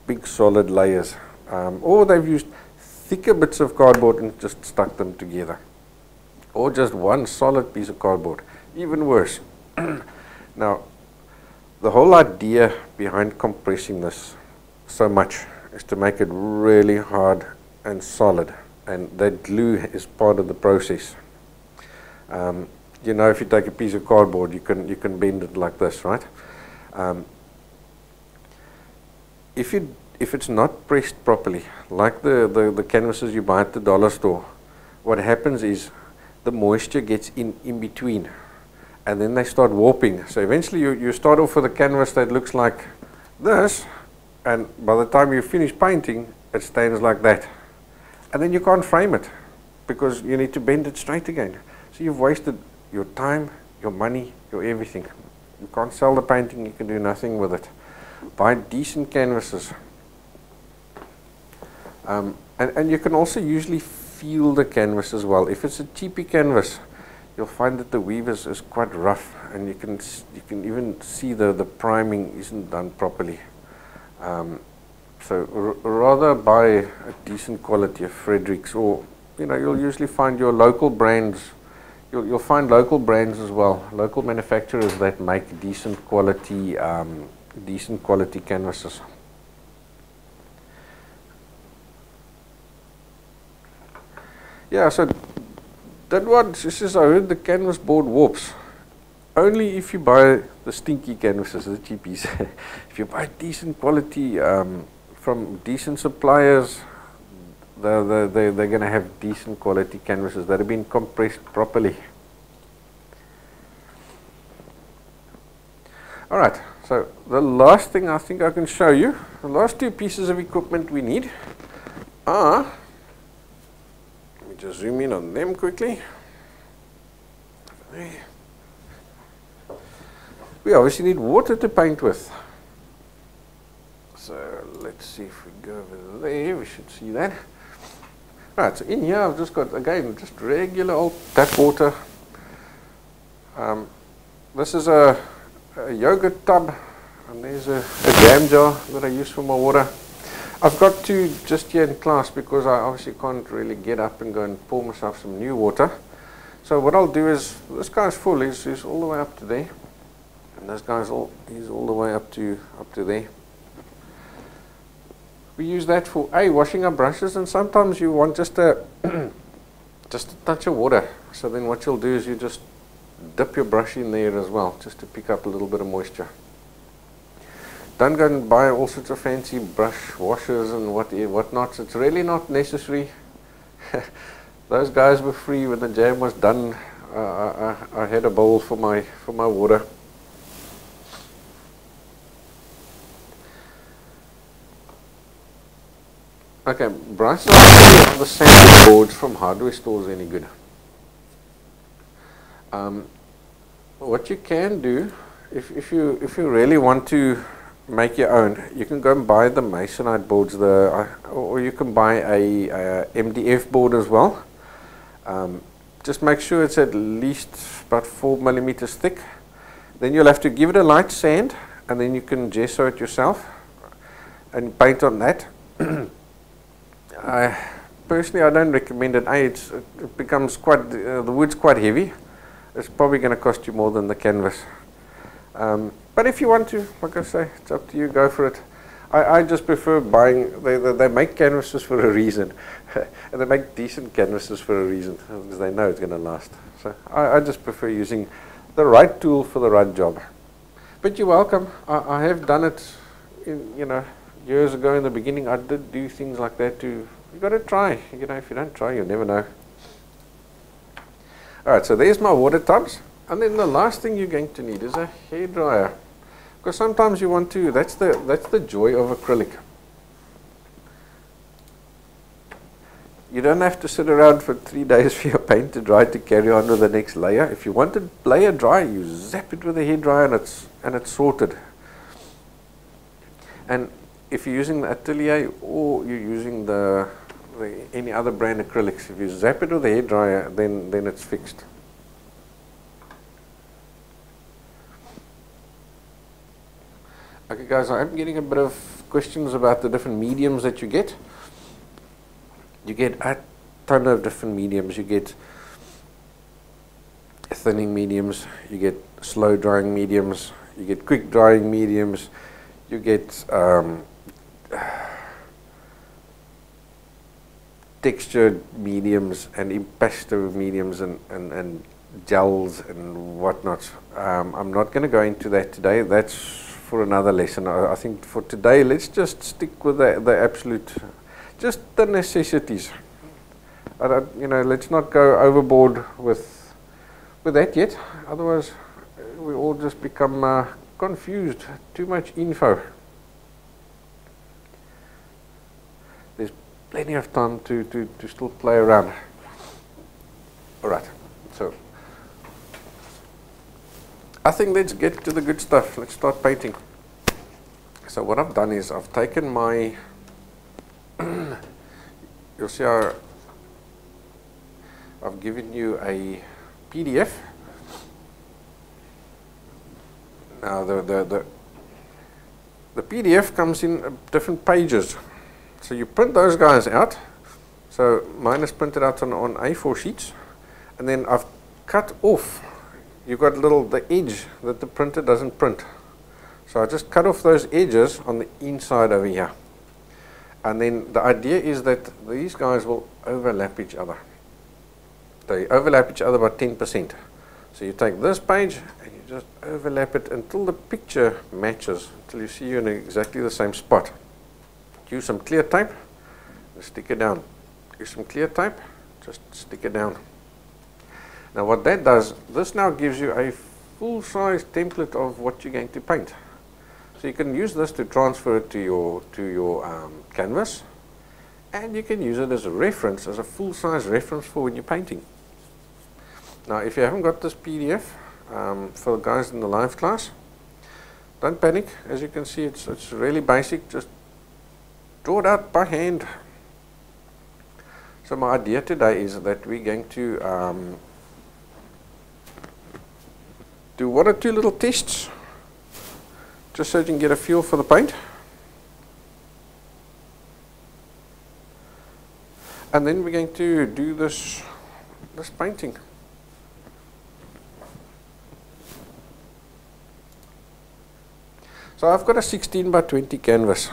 big solid layers. Or they've used thicker bits of cardboard and just stuck them together. Or just one solid piece of cardboard. Even worse. Now, the whole idea behind compressing this so much is to make it really hard and solid. And that glue is part of the process. You know, if you take a piece of cardboard, you can bend it like this, right? If it's not pressed properly, like the canvases you buy at the dollar store, what happens is the moisture gets in between, and then they start warping. So eventually you start off with a canvas that looks like this, and by the time you finish painting, it stands like that. And then you can't frame it, because you need to bend it straight again. So you've wasted your time, your money, your everything. You can't sell the painting, you can do nothing with it. Buy decent canvases. And you can also usually feel the canvas as well. If it's a cheapy canvas, you'll find that the weave is quite rough, and you can even see the priming isn't done properly. So rather buy a decent quality of Fredericks, or you'll usually find your local brands. You'll find local brands as well, local manufacturers that make decent quality canvases. Yeah, so that one, she says, I heard the canvas board warps. Only if you buy the stinky canvases, the cheapies. If you buy decent quality from decent suppliers, they're going to have decent quality canvases that have been compressed properly. Alright, so the last thing I think I can show you, the last two pieces of equipment we need are, let me just zoom in on them quickly. We obviously need water to paint with. So let's see if we go over there, we should see that. Right, so in here I've just got, again, just regular old tap water. This is a yogurt tub, and there's a jam jar that I use for my water. I've got two just here in class because I obviously can't really get up and go and pour myself some new water. So what I'll do is, this guy's full, he's all the way up to there, and this guy's he's all the way up to there. We use that for washing our brushes, and sometimes you want just a just a touch of water. So then what you'll do is you just dip your brush in there as well, just to pick up a little bit of moisture. Don't go and buy all sorts of fancy brush washers and whatnot. It's really not necessary. Those guys were free when the jam was done. I had a bowl for my water. Okay, Bryce, the sanding boards from hardware stores any good? What you can do, if you really want to make your own, you can go and buy the masonite boards, or you can buy a MDF board as well. Just make sure it's at least about 4 millimeters thick. Then you'll have to give it a light sand, and then you can gesso it yourself and paint on that. Personally, I don't recommend it. It becomes quite, the wood's quite heavy. It's probably going to cost you more than the canvas. But if you want to, like I say, it's up to you, go for it. I just prefer buying, they make canvases for a reason. And they make decent canvases for a reason, because they know it's going to last. So I just prefer using the right tool for the right job. But you're welcome. I have done it, years ago in the beginning. I did do things like that too. You got to try. If you don't try, you'll never know. Alright, so there's my water tubs. And then the last thing you're going to need is a hairdryer. Because sometimes you want to, that's the joy of acrylic. You don't have to sit around for 3 days for your paint to dry to carry on with the next layer. If you want to layer dry, you zap it with a hairdryer and it's sorted. And if you're using the Atelier or you're using any other brand acrylics, if you zap it with a hairdryer, then it's fixed. Okay guys, I'm getting a bit of questions about the different mediums that you get. You get a ton of different mediums. You get thinning mediums, you get slow drying mediums, you get quick drying mediums, you get textured mediums and impasto mediums and gels and whatnot. I'm not going to go into that today. That's for another lesson. I think for today, let's just stick with the absolute, just the necessities. Let's not go overboard with that yet. Otherwise, we all just become confused. Too much info. There's plenty of time to still play around. All right. So I think let's get to the good stuff. Let's start painting. So what I've done is I've taken my, you'll see I've given you a PDF. Now the PDF comes in different pages. So you print those guys out. So mine is printed out on A4 sheets. And then I've cut off, you've got the edge that the printer doesn't print. So I just cut off those edges on the inside over here. And then the idea is that these guys will overlap each other. They overlap each other by 10%. So you take this page and you just overlap it until the picture matches, until you see you in exactly the same spot. Use some clear tape and stick it down. use some clear tape, just stick it down. Now what that does, this now gives you a full-size template of what you're going to paint. So you can use this to transfer it to your canvas, and you can use it as a reference, as a full-size reference for when you're painting. Now if you haven't got this PDF, for the guys in the live class, don't panic. As you can see, it's really basic. Just draw it out by hand. So my idea today is that we're going to do one or two little tests, just so you can get a feel for the paint. And then we're going to do this painting. So I've got a 16 by 20 canvas.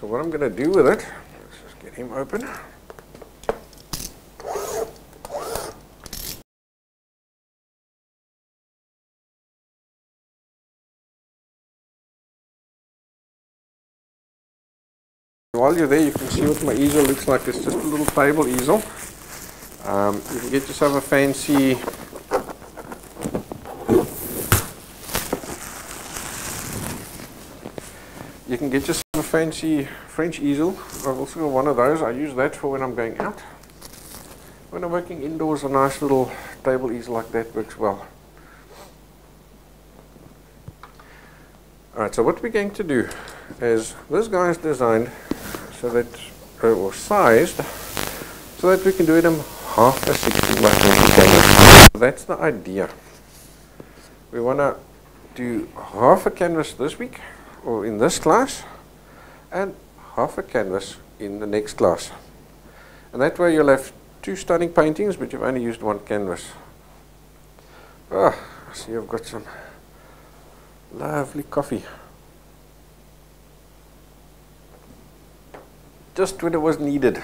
So what I'm going to do with it, let's just get him open. While you're there, you can see what my easel looks like. It's just a little table easel. You can get yourself a fancy French easel. I've also got one of those. I use that for when I'm going out. When I'm working indoors, a nice little table easel like that works well. Alright, so what we're going to do is, this guy is designed so that, or sized, so that we can do it in half a 16 by 20 canvas. That's the idea. We want to do half a canvas this week, or in this class, and half a canvas in the next class. And that way you'll have two stunning paintings, but you've only used one canvas. I see I've got some lovely coffee. Just when it was needed.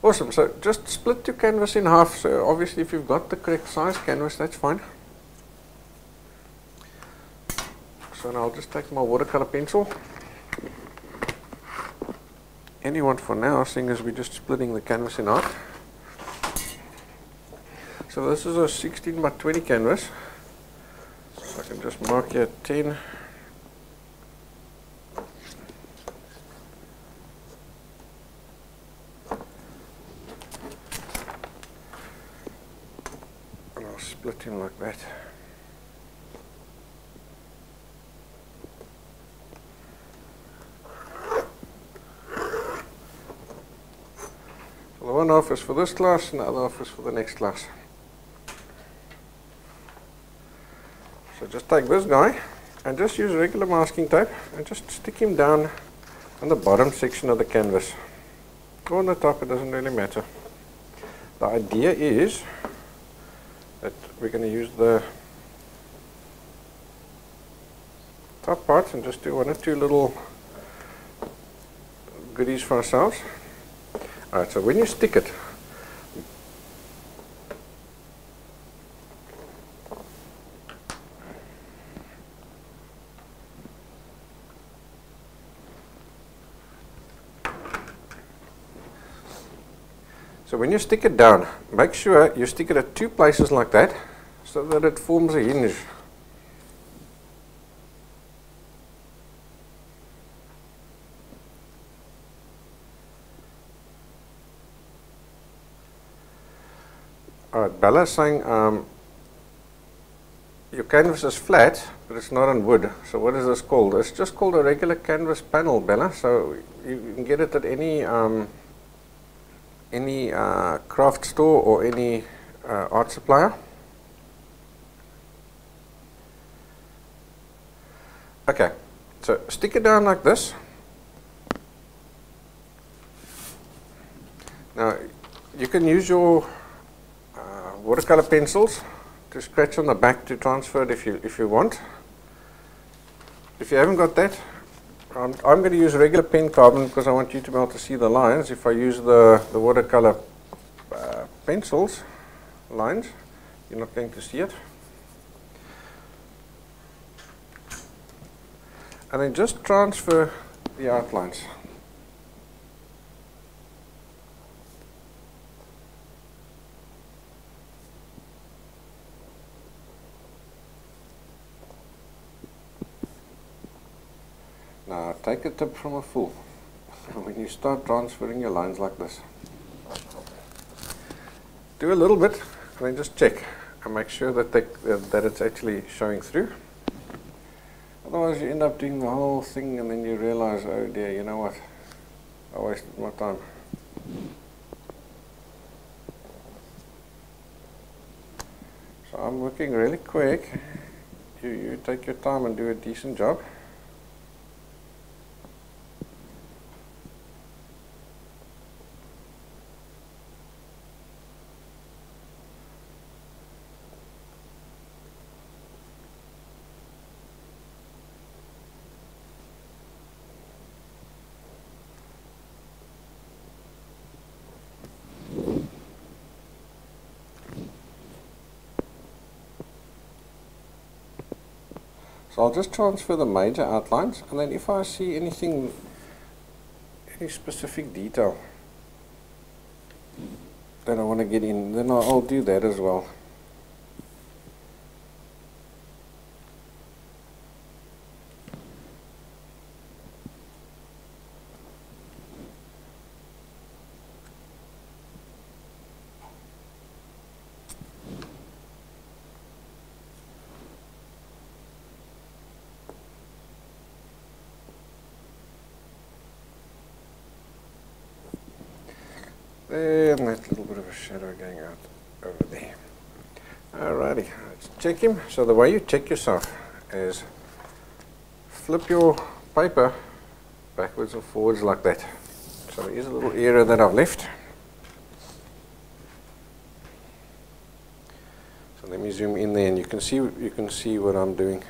Awesome, so just split your canvas in half. So obviously if you've got the correct size canvas, that's fine. So now I'll just take my watercolor pencil. Anyone for now, seeing as we're just splitting the canvas in half. So this is a 16 by 20 canvas. So I can just mark here 10. And I'll split him like that. The one half is for this class and the other half is for the next class. So just take this guy and just use regular masking tape and just stick him down on the bottom section of the canvas. Or on the top, it doesn't really matter. The idea is that we're going to use the top part and just do one or two little goodies for ourselves. Alright, so when you stick it, down, make sure you stick it at two places like that so that it forms a hinge. Alright, Bella's saying your canvas is flat, but it's not on wood. So what is this called? It's just called a regular canvas panel, Bella. So you can get it at any craft store or any art supplier. Okay, so stick it down like this. Now you can use your watercolor pencils to scratch on the back to transfer it if you want. If you haven't got that, I'm going to use regular pen carbon because I want you to be able to see the lines. If I use the watercolor pencils lines, you're not going to see it. And then just transfer the outlines. But take a tip from a fool. When you start transferring your lines like this, do a little bit and then just check and make sure that that it's actually showing through. Otherwise you end up doing the whole thing and then you realize, oh dear, you know what, I wasted my time. So I'm working really quick. You take your time and do a decent job. So I'll just transfer the major outlines, and then if I see anything, any specific detail that I want to get in, then I'll do that as well. And that little bit of a shadow going out over there. Alrighty, let's check him. So the way you check yourself is flip your paper backwards and forwards like that. So there is a little area that I've left. So let me zoom in there and you can see what I'm doing.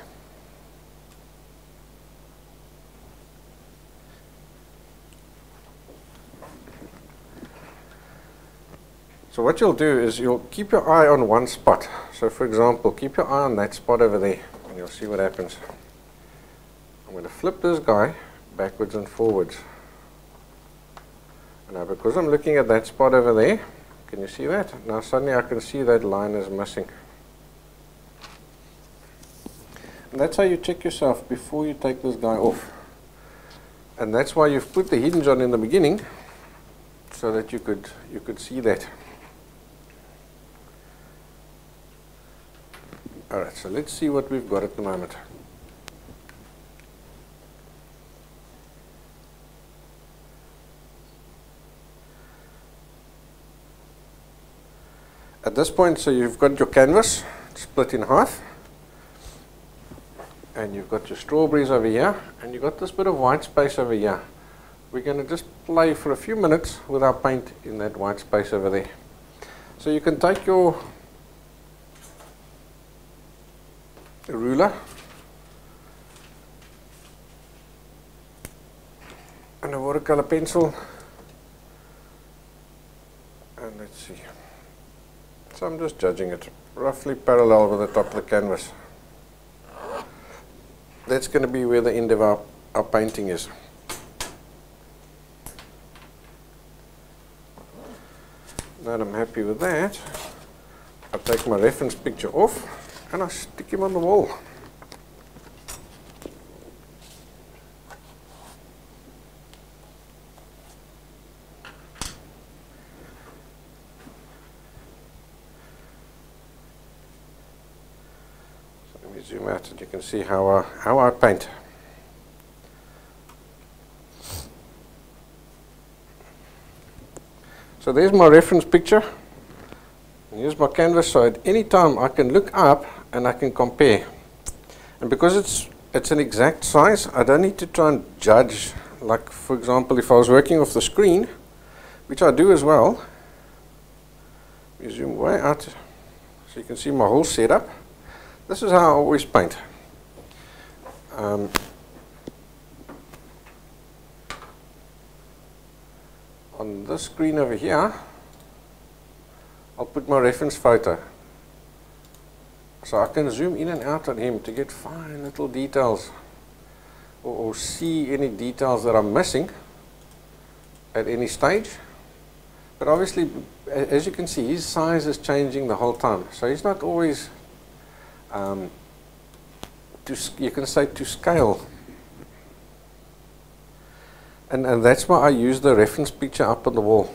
So what you'll do is you'll keep your eye on one spot. So for example, keep your eye on that spot over there and you'll see what happens. I'm going to flip this guy backwards and forwards. And now because I'm looking at that spot over there, can you see that? Now suddenly I can see that line is missing. And that's how you check yourself before you take this guy off. And that's why you've put the hinge on in the beginning, so that you could see that. Alright, so let's see what we've got at the moment. At this point, so you've got your canvas split in half, and you've got your strawberries over here, and you've got this bit of white space over here. We're going to just play for a few minutes with our paint in that white space over there. So you can take your ruler and a watercolor pencil, and let's see. So I'm just judging it roughly parallel with the top of the canvas. That's going to be where the end of our painting is. Now that I'm happy with that, I take my reference picture off and I stick him on the wall. So let me zoom out and you can see how I paint. So there's my reference picture. Here's my canvas, so at any time I can look up and I can compare. And because it's an exact size, I don't need to try and judge. Like for example, if I was working off the screen, which I do as well, we zoom way out so you can see my whole setup. This is how I always paint. On this screen over here, I'll put my reference photo. So I can zoom in and out on him to get fine little details or see any details that I'm missing at any stage. But obviously, as you can see, his size is changing the whole time. So he's not always, you can say to scale. And that's why I use the reference picture up on the wall,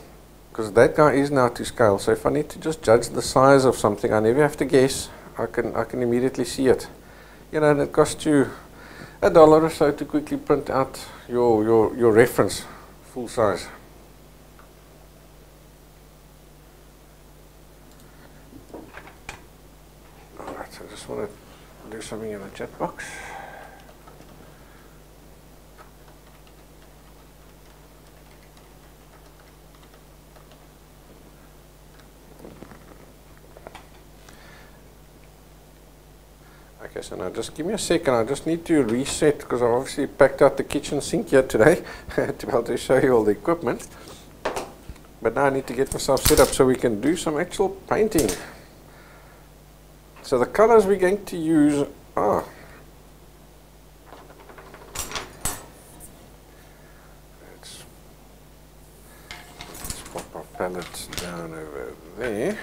because that guy is now to scale. So if I need to just judge the size of something, I never have to guess. I can immediately see it. You know, and it costs you $1 or so to quickly print out your reference full size. Alright, so I just want to do something in the chat box. Okay, so now just give me a second. I just need to reset because I obviously packed out the kitchen sink here today to be able to show you all the equipment. But now I need to get myself set up so we can do some actual painting. So the colors we're going to use are let's pop our palettes down over there.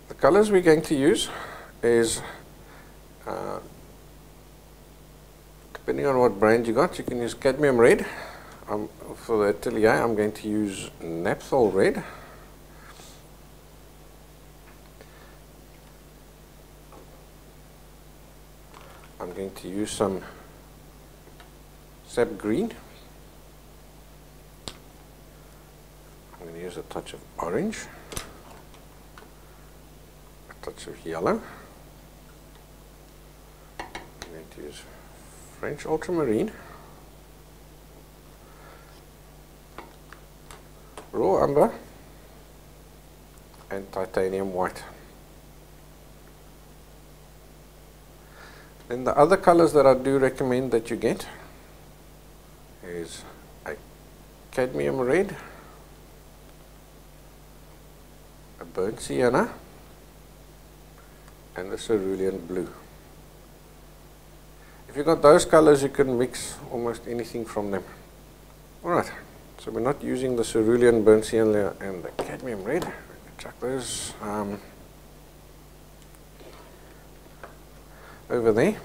The colors we're going to use is, depending on what brand you got, you can use cadmium red. For the atelier, I'm going to use naphthol red. I'm going to use some sap green. I'm going to use a touch of orange. Touch of yellow. I'm going to use French ultramarine, raw umber, and titanium white. Then the other colors that I do recommend that you get is a cadmium red, a burnt sienna, and the cerulean blue. If you've got those colors, you can mix almost anything from them. Alright, so we're not using the cerulean, burnt sienna and the cadmium red. Chuck those over there.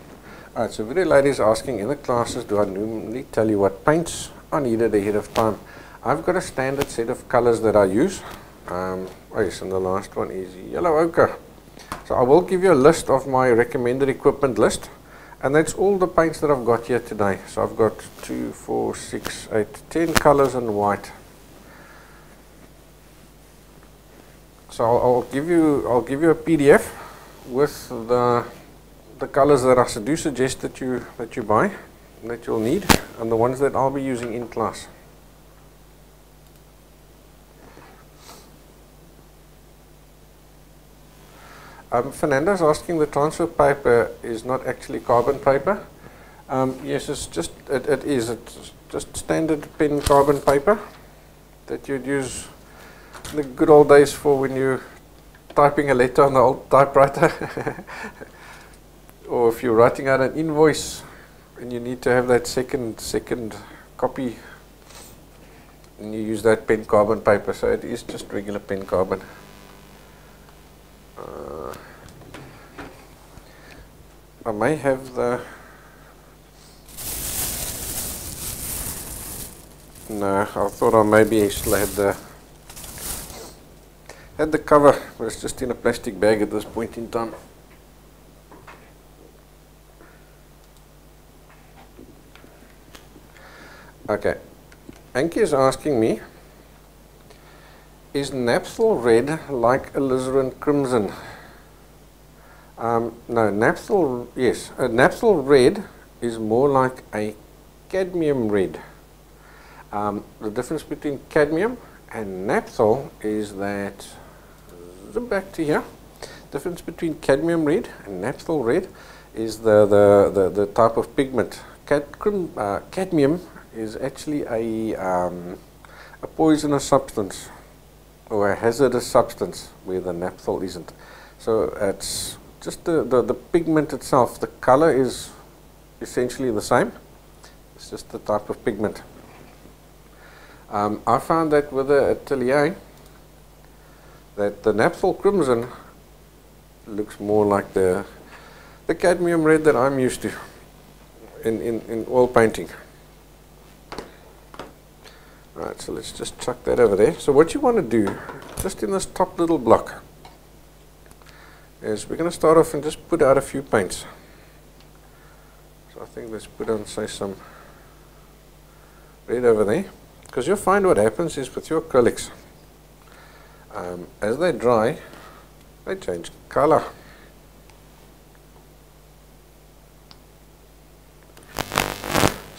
Alright, so video ladies asking in the classes, do I normally tell you what paints are needed ahead of time? I've got a standard set of colors that I use. Oh yes, and the last one is yellow ochre. So I will give you a list of my recommended equipment list, and that's all the paints that I've got here today. So I've got 2, 4, 6, 8, 10 colors in white. So I'll give you a PDF with the colors that I do suggest that you buy, that you'll need, and the ones that I'll be using in class. Fernando's asking, the transfer paper is not actually carbon paper. Yes, it's just standard pen carbon paper that you'd use in the good old days for when you're typing a letter on the old typewriter, or if you're writing out an invoice and you need to have that second copy, and you use that pen carbon paper. So it is just regular pen carbon. I may have the, no, I thought I maybe still had the cover, but it's just in a plastic bag at this point in time. Okay, Anki is asking me, is naphthol red like alizarin crimson? No, naphthol, yes, naphthol red is more like a cadmium red. The difference between cadmium and naphthol is that, zoom back to here, difference between cadmium red and naphthol red is the type of pigment. Cadmium is actually a poisonous substance, or a hazardous substance, where the naphthol isn't. So it's just the pigment itself. The color is essentially the same. It's just the type of pigment. I found that with the atelier, that the naphthol crimson looks more like the cadmium red that I'm used to in oil painting. Right, so let's just chuck that over there. So what you want to do, just in this top little block, is we're going to start off and just put out a few paints. So I think let's put on, say, some red over there, because you'll find what happens is with your acrylics, as they dry, they change color.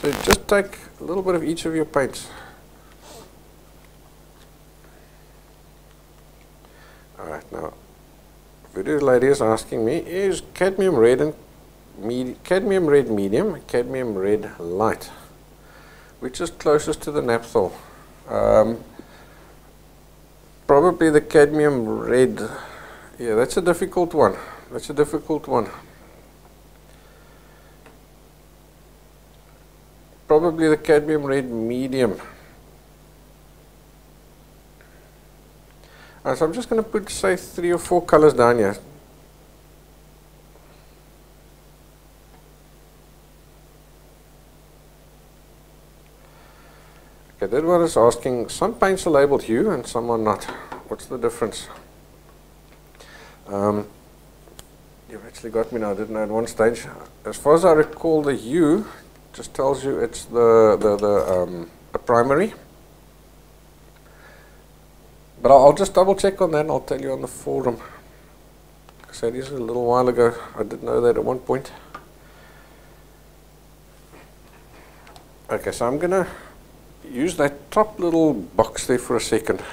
So just take a little bit of each of your paints. Alright, now Voodoo Lady is asking me, is cadmium red and cadmium red medium, cadmium red light, which is closest to the naphthol? Probably the cadmium red. Yeah, that's a difficult one. That's a difficult one. Probably the cadmium red medium. So I'm just going to put, say, 3 or 4 colors down here. Okay, that one is asking, some paints are labeled hue and some are not. What's the difference? You've actually got me now, I didn't know at one stage. As far as I recall, the hue just tells you it's the primary. But I'll just double check on that and I'll tell you on the forum. I said this a little while ago, I did know that at one point. Okay, so I'm going to use that top little box there for a second.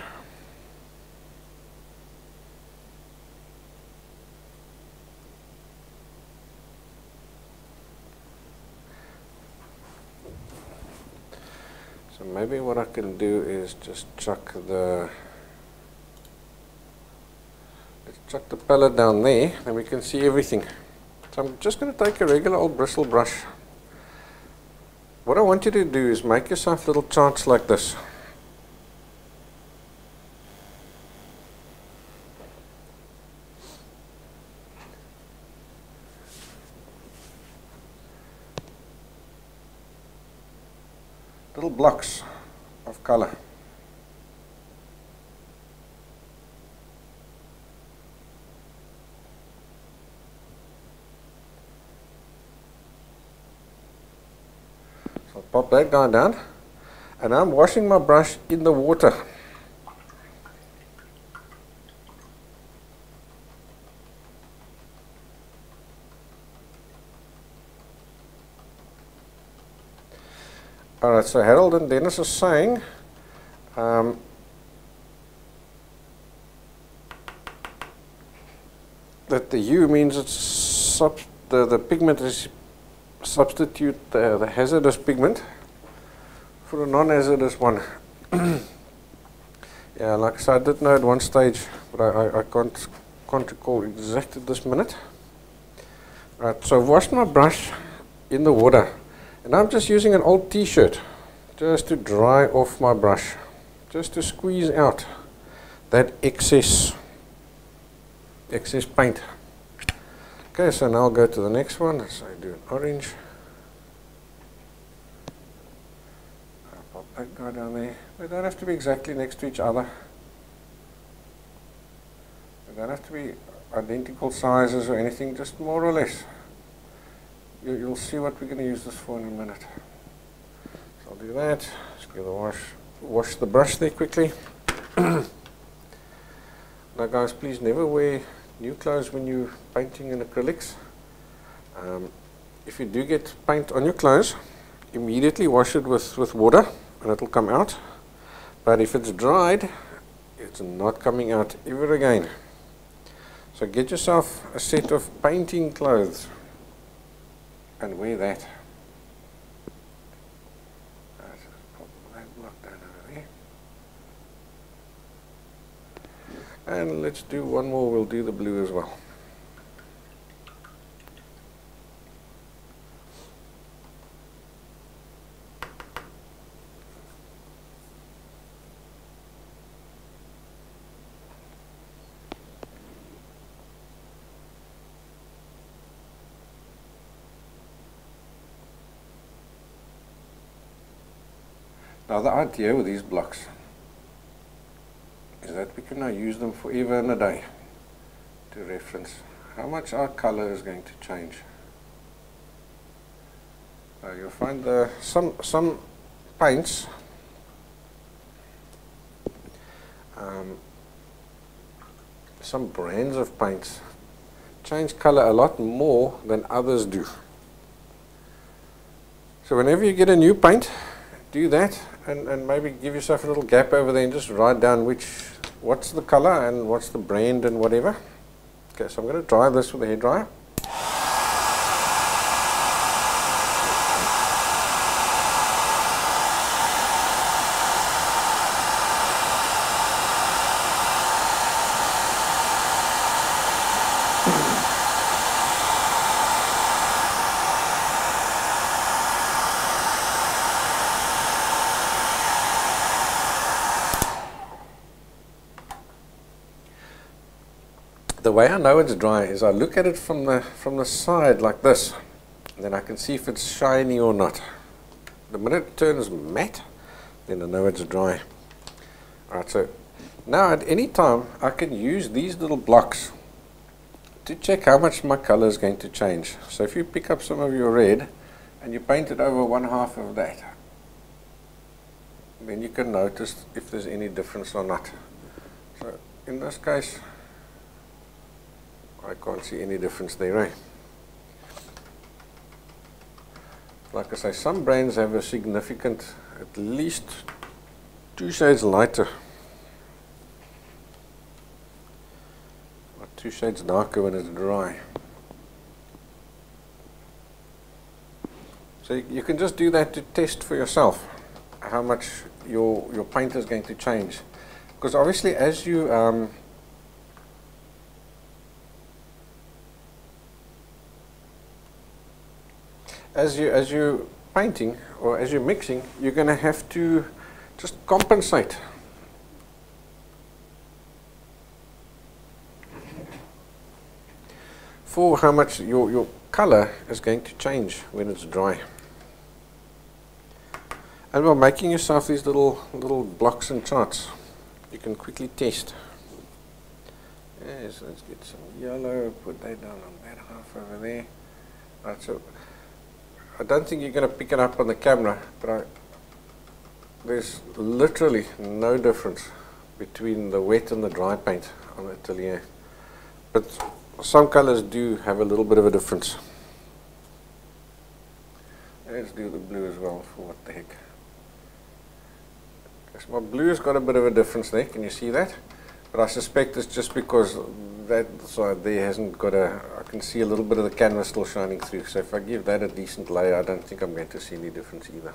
So maybe what I can do is just chuck the palette down there, then we can see everything. So I'm just going to take a regular old bristle brush. What I want you to do is make yourself little charts like this. Little blocks of color. So I'll pop that guy down, and I'm washing my brush in the water. Alright, so Harold and Dennis are saying that the hue means it's the pigment is substitute the hazardous pigment for a non-hazardous one. Yeah, like I said, I did know at one stage, but I can't recall exactly this minute. Right, so I've washed my brush in the water, and I'm just using an old t-shirt just to dry off my brush, just to squeeze out that excess paint. Okay, so now I'll go to the next one. So I do an orange. I'll pop that guy down there. They don't have to be exactly next to each other. They don't have to be identical sizes or anything, just more or less. You'll see what we're going to use this for in a minute. So I'll do that. Just give the wash the brush there quickly. Now guys, please never wear new clothes when you're painting in acrylics. If you do get paint on your clothes, immediately wash it with water and it'll come out. But if it's dried, it's not coming out ever again. So get yourself a set of painting clothes and wear that. Pop that block down over there. And let's do one more, we'll do the blue as well. Now the idea with these blocks is that we can now use them forever and a day to reference how much our color is going to change. You'll find some paints some brands of paints change color a lot more than others do. So whenever you get a new paint, do that and maybe give yourself a little gap over there and just write down what's the color and what's the brand and whatever. Okay, so I'm going to dry this with a hairdryer. The way I know it's dry is I look at it from the side like this, and then I can see if it's shiny or not. The minute it turns matte, then I know it's dry. Alright, so now at any time I can use these little blocks to check how much my color is going to change. So if you pick up some of your red and you paint it over 1/2 of that, then you can notice if there's any difference or not. So in this case, I can't see any difference there, eh? Like I say, some brands have a significant, at least 2 shades lighter, or 2 shades darker when it's dry. So you can just do that to test for yourself how much your paint is going to change, because obviously as you as you're painting or as you're mixing, you're going to have to just compensate. For how much your color is going to change when it's dry. And while making yourself these little blocks and charts, you can quickly test. Yes, let's get some yellow, put that down on that half over there. Right, so I don't think you're going to pick it up on the camera, but there's literally no difference between the wet and the dry paint on the Atelier. But some colors do have a little bit of a difference. Let's do the blue as well, for what the heck. Okay, so my blue has got a bit of a difference there, can you see that? But I suspect it's just because that side there hasn't got I can see a little bit of the canvas still shining through. So if I give that a decent layer, I don't think I'm going to see any difference either.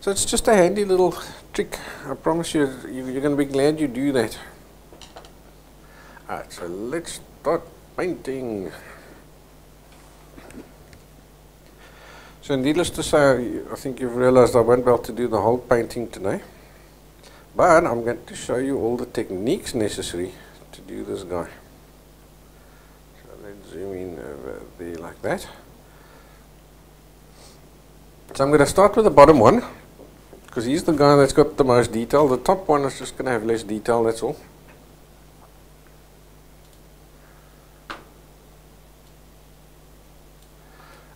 So it's just a handy little trick. I promise you, you're going to be glad you do that. Alright, so let's start painting. So needless to say, I think you've realized I won't be able to do the whole painting today. But I'm going to show you all the techniques necessary to do this guy. So let's zoom in over there like that. So I'm going to start with the bottom one, because he's the guy that's got the most detail. The top one is just going to have less detail, that's all.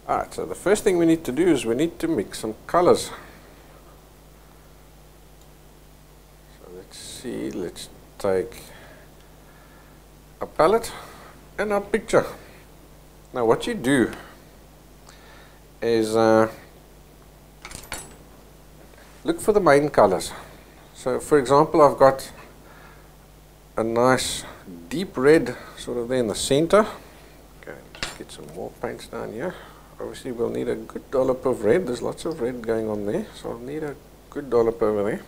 Alright, so the first thing we need to do is we need to mix some colors. So let's see, let's take a palette and a picture. Now what you do is look for the main colors. So for example, I've got a nice deep red sort of there in the center. Okay, just get some more paints down here. Obviously we'll need a good dollop of red. There's lots of red going on there, so I'll need a good dollop over there.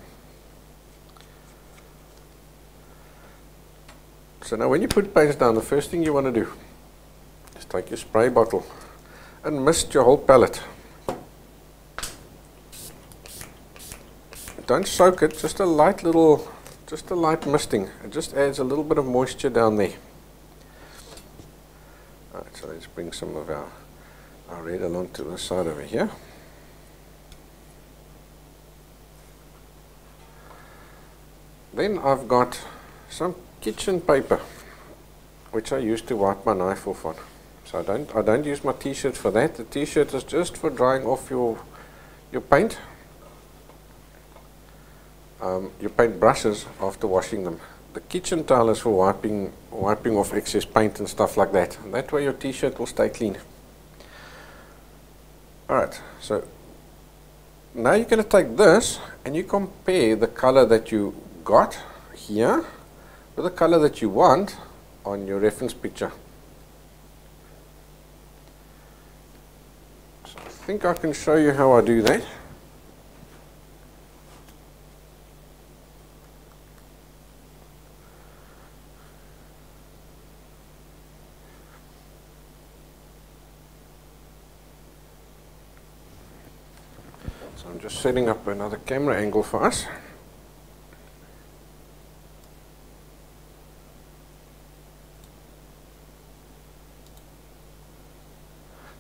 So now when you put paints down, the first thing you want to do is take your spray bottle and mist your whole palette. Don't soak it, just a light misting. It just adds a little bit of moisture down there. Right, So let's bring some of our red along to the side over here. Then I've got some kitchen paper, which I use to wipe my knife off on. So I don't use my t-shirt for that. The t-shirt is just for drying off your paint. Your paint brushes after washing them. The kitchen towel is for wiping off excess paint and stuff like that. And that way your t-shirt will stay clean. Alright, so now you're going to take this and you compare the color that you got here with the color that you want on your reference picture. So I think I can show you how I do that. So I'm just setting up another camera angle for us.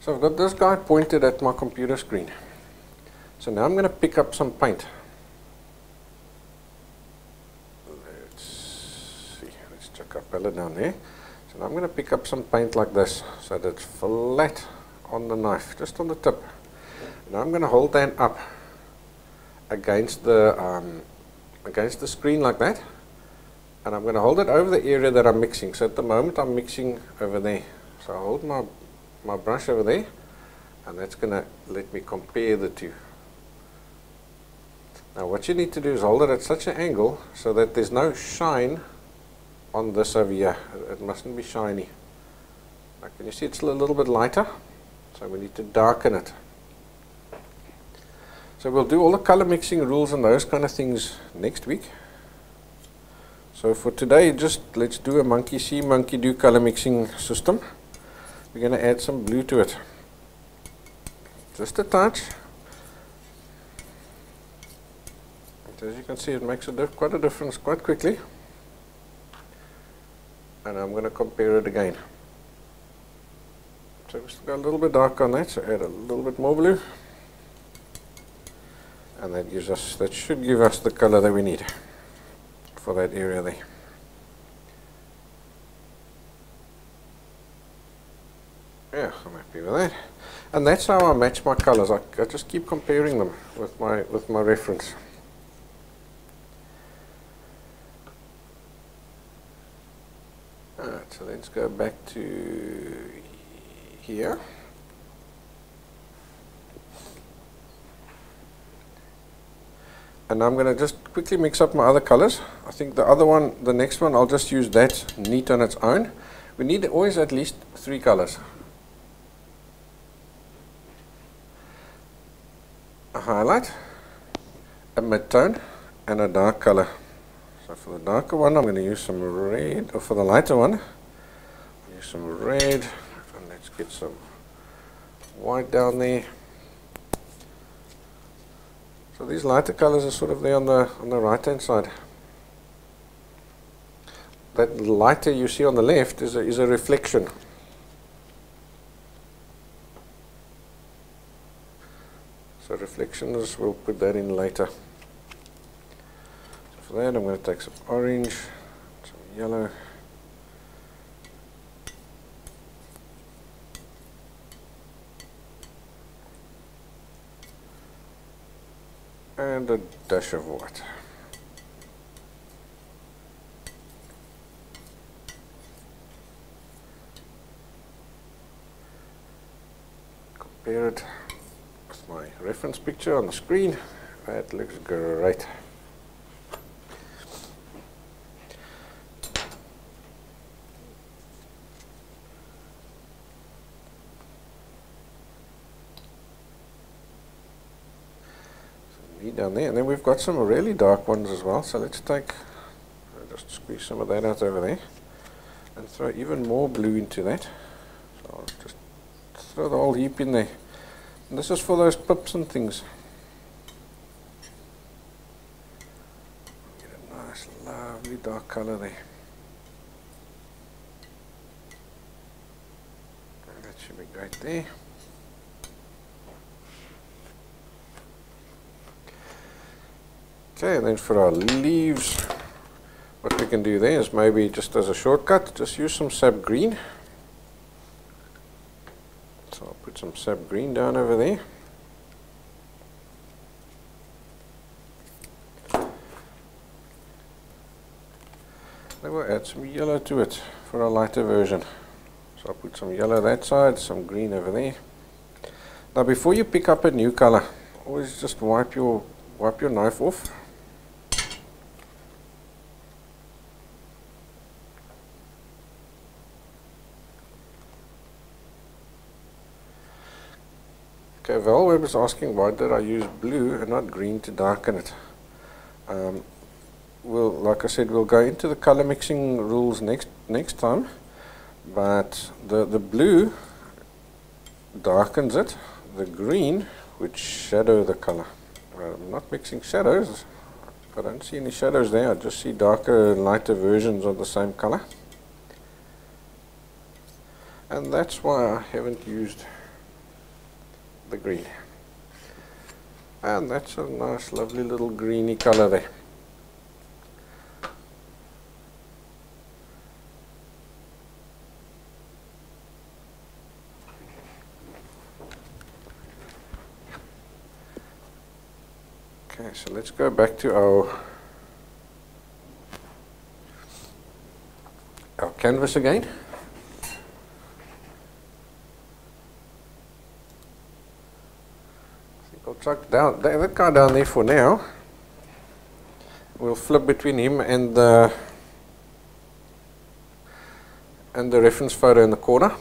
So I've got this guy pointed at my computer screen. So now I'm going to pick up some paint. Let's see, let's check our palette down there. So now I'm going to pick up some paint like this, so that it's flat on the knife, just on the tip. Now I'm going to hold that up against the screen like that, and I'm going to hold it over the area that I'm mixing. So at the moment I'm mixing over there. So I hold my brush over there, and that's going to let me compare the two. Now what you need to do is hold it at such an angle so that there's no shine on this over here. It mustn't be shiny. Now can you see it's a little bit lighter? So we need to darken it. So we'll do all the color mixing rules and those kind of things next week. So for today, just let's do a monkey see, monkey do color mixing system. We're going to add some blue to it. Just a touch. And as you can see, it makes quite a difference quite quickly. And I'm going to compare it again. So we still got a little bit dark on that, so add a little bit more blue. And that should give us the color that we need for that area there. Yeah, I'm happy with that. And that's how I match my colors. I just keep comparing them with my reference. Alright, so let's go back to here. And I'm going to just quickly mix up my other colors. I think the next one, I'll just use that neat on its own. We need always at least 3 colors. A highlight, a mid-tone, and a dark color. So for the darker one, I'm going to use some red, or for the lighter one, I'll use some red, and let's get some white down there. So these lighter colors are sort of there on the right hand side. That lighter you see on the left is a reflection. So reflections, we'll put that in later. So for that I'm going to take some orange, some yellow, and a dash of white. Compare it with my reference picture on the screen. That looks great. Down there, and then we've got some really dark ones as well, so let's just squeeze some of that out over there and throw even more blue into that. So I'll just throw the whole heap in there, and this is for those pips and things. Get a nice lovely dark color there. should be great there. Okay, and then for our leaves, what we can do there is maybe just as a shortcut, just use some sap green. So I'll put some sap green down over there. Then we'll add some yellow to it for a lighter version. So I'll put some yellow that side, some green over there. Now before you pick up a new color, always just wipe your knife off. Okay, Val Webb is asking why did I use blue and not green to darken it. Like I said, we'll go into the color mixing rules next time, but the blue darkens it, the green would shadow the color. I'm not mixing shadows. I don't see any shadows there. I just see darker and lighter versions of the same color, and that's why I haven't used the green. And that's a nice lovely little greeny color there. Okay, so let's go back to our canvas again. I'll chuck down that guy down there for now. We'll flip between him and the reference photo in the corner.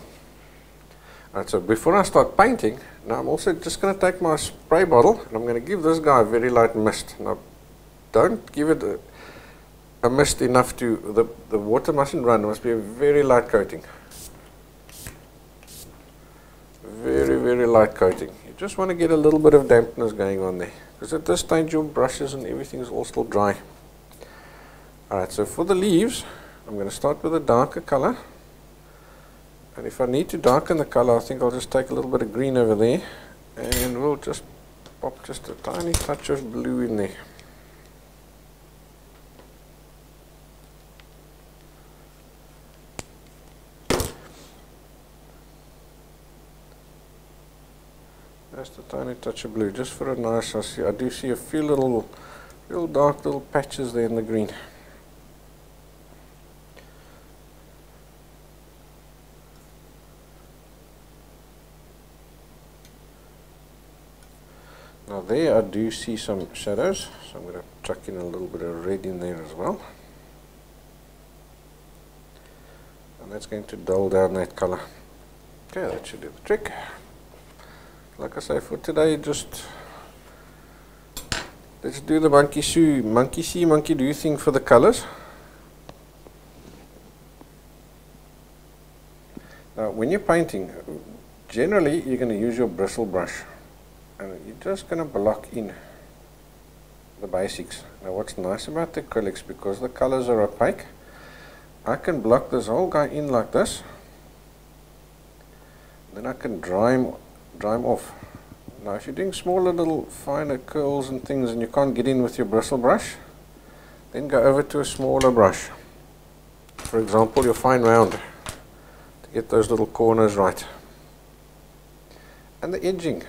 Alright, so before I start painting, now I'm also just going to take my spray bottle and I'm going to give this guy a very light mist. Now don't give it a mist enough to, the water mustn't run, it must be a very light coating. Very, very light coating. You just want to get a little bit of dampness going on there, because at this stage your brushes and everything is all still dry. Alright, so for the leaves, I'm going to start with a darker color. And if I need to darken the color, I think I'll just take a little bit of green over there and we'll just pop just a tiny touch of blue in there. Just a tiny touch of blue, just for a nice, I do see a few real dark little patches there in the green. Now there I do see some shadows, so I'm going to chuck in a little bit of red in there as well. And that's going to dull down that color. Okay, that should do the trick. Like I say, for today, just let's do the monkey see, monkey do thing for the colors. Now, when you're painting, generally you're going to use your bristle brush. And you're just going to block in the basics. Now what's nice about the acrylics, because the colors are opaque, I can block this whole guy in like this. Then I can dry him off. Now if you're doing smaller little finer curls and things and you can't get in with your bristle brush, then go over to a smaller brush. For example, your fine round, to get those little corners right. And the edging.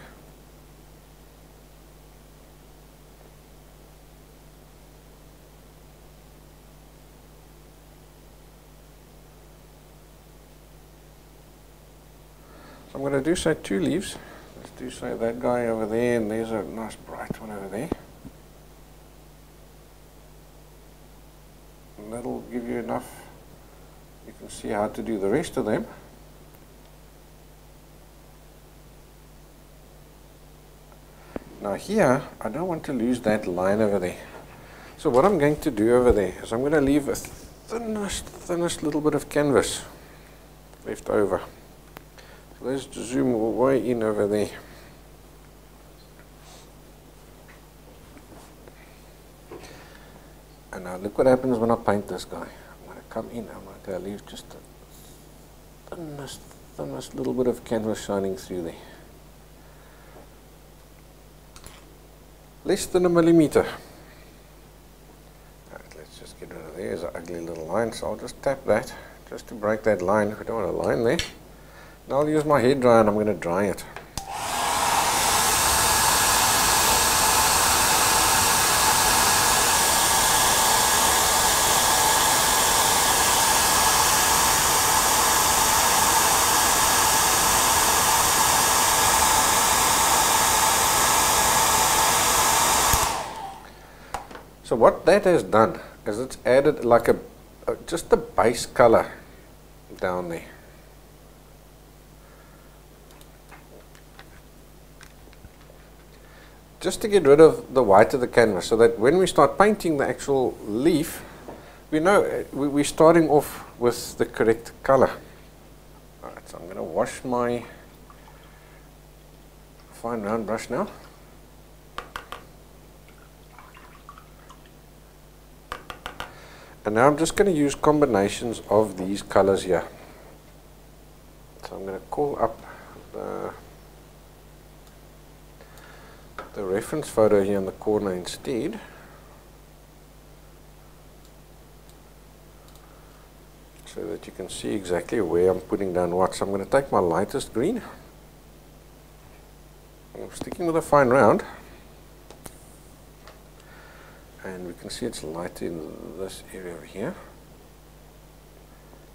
So I'm going to do say 2 leaves. Let's do say that guy over there, and there's a nice bright one over there. And that'll give you enough. You can see how to do the rest of them. Now here, I don't want to lose that line over there. So what I'm going to do over there is I'm going to leave a thinnest little bit of canvas left over. Let's zoom way in over there. And now look what happens when I paint this guy. I'm going to come in, I'm going to leave just the thinnest little bit of canvas shining through there. Less than a millimeter. Right, let's just get rid of there. There's an ugly little line, so I'll just tap that just to break that line. We don't want a line there. Now I'll use my hair dryer and I'm going to dry it. So what that has done is it's added like just the base color down there. Just to get rid of the white of the canvas, so that when we start painting the actual leaf, we know we're starting off with the correct color. Alright, so I'm going to wash my fine round brush now. And now I'm just going to use combinations of these colors here. So I'm going to call up the reference photo here in the corner instead. So that you can see exactly where I'm putting down what. So I'm going to take my lightest green. I'm sticking with a fine round. And we can see it's light in this area over here.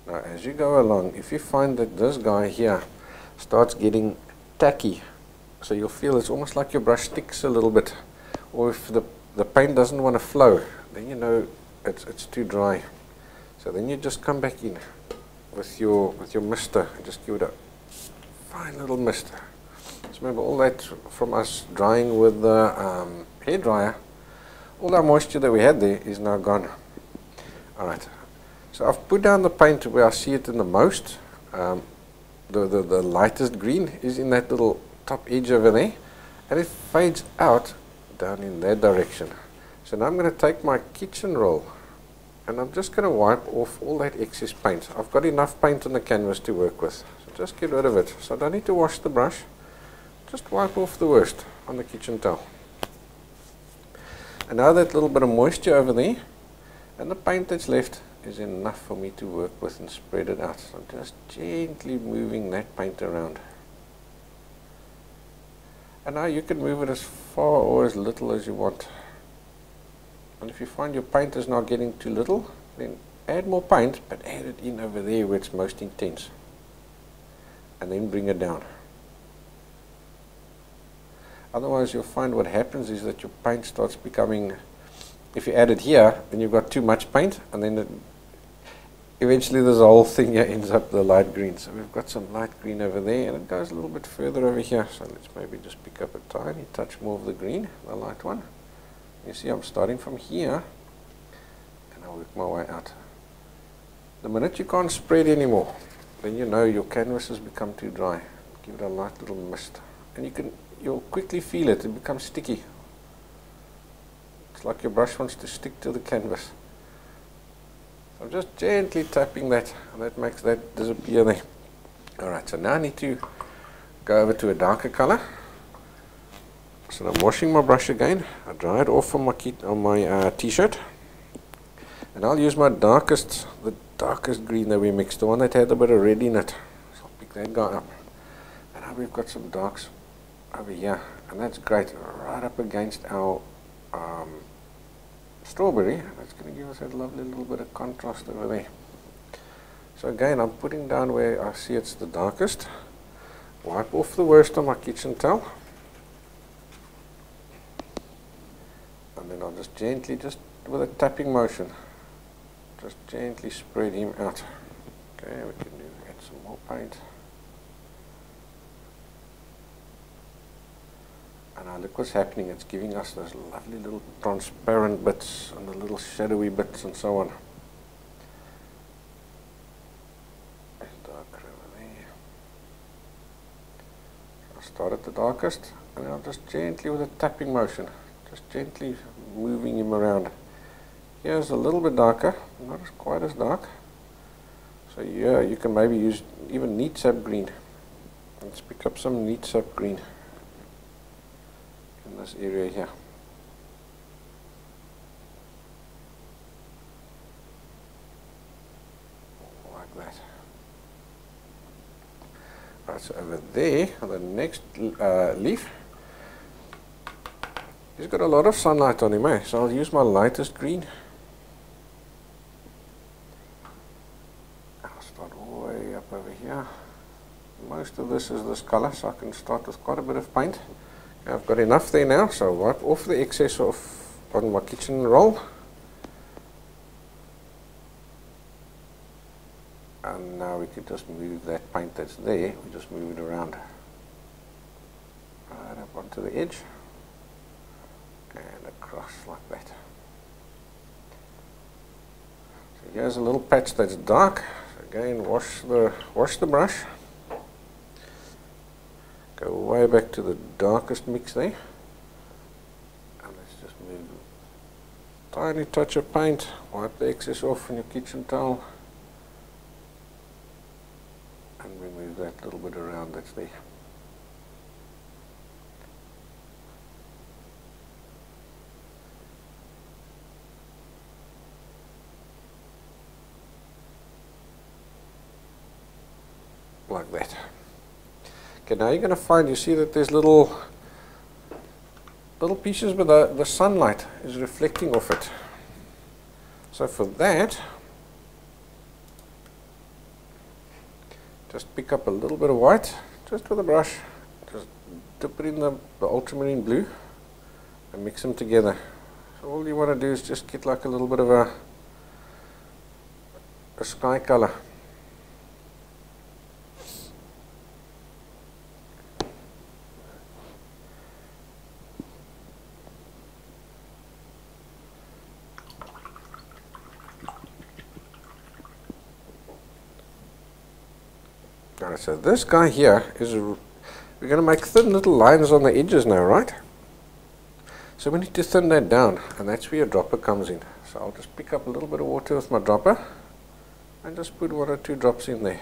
Now as you go along, if you find that this guy here starts getting tacky, so you'll feel it's almost like your brush sticks a little bit, or if the paint doesn't want to flow, then you know it's too dry. So then you just come back in with your mister and just give it a fine little mist. So remember, all that from us drying with the hair dryer, all our moisture that we had there is now gone. Alright, so I've put down the paint where I see it in the most. The lightest green is in that little top edge over there, and it fades out down in that direction. So now I'm going to take my kitchen roll and I'm just going to wipe off all that excess paint. I've got enough paint on the canvas to work with, so just get rid of it. So I don't need to wash the brush, just wipe off the worst on the kitchen towel. And now that little bit of moisture over there and the paint that's left is enough for me to work with and spread it out. So I'm just gently moving that paint around. And now you can move it as far or as little as you want. And if you find your paint is now getting too little, then add more paint, but add it in over there where it's most intense. And then bring it down. Otherwise you'll find what happens is that your paint starts becoming, if you add it here, then you've got too much paint, and then eventually this whole thing here ends up the light green. So we've got some light green over there, and it goes a little bit further over here. So let's maybe just pick up a tiny touch more of the green, the light one. You see I'm starting from here, and I work my way out. The minute you can't spread anymore, then you know your canvas has become too dry. Give it a light little mist, and you'll quickly feel it. It becomes sticky. It's like your brush wants to stick to the canvas. So I'm just gently tapping that, and that makes that disappear there. Alright, so now I need to go over to a darker color. So I'm washing my brush again. I dry it off on my t-shirt, and I'll use the darkest green that we mixed, the one that had a bit of red in it. So I'll pick that guy up, and now we've got some darks over here, and that's great, right up against our strawberry. That's going to give us that lovely little bit of contrast over there. So again, I'm putting down where I see it's the darkest. Wipe off the worst on my kitchen towel, and then I'll just gently, just with a tapping motion, just gently spread him out. Okay, we can add some more paint. And now look what's happening. It's giving us those lovely little transparent bits and the little shadowy bits and so on. Darker over there. I'll start at the darkest, and I'll just gently, with a tapping motion, just gently moving him around. Here's a little bit darker, not quite as dark. So So yeah, you can maybe use even neat sap green. Let's pick up some neat sap green in this area here. Like that. Right, so over there, on the next leaf, he's got a lot of sunlight on him, eh? So I'll use my lightest green. I'll start all the way up over here. Most of this is this color, so I can start with quite a bit of paint. I've got enough there now, so I'll wipe off the excess on my kitchen roll. And now we can just move that paint that's there, we just move it around. Right up onto the edge. And across like that. So here's a little patch that's dark. So again, wash the brush. Go way back to the darkest mix there. And let's just move a tiny touch of paint. Wipe the excess off on your kitchen towel. And remove that little bit around that's there. Like that. Okay, now you're going to find, you see that there's little pieces where the sunlight is reflecting off it. So for that, just pick up a little bit of white, just with a brush, just dip it in the ultramarine blue and mix them together. So all you want to do is just get like a little bit of a sky color. Alright, so this guy here is, we're going to make thin little lines on the edges now, right? So we need to thin that down, and that's where your dropper comes in. So I'll just pick up a little bit of water with my dropper and just put 1 or 2 drops in there.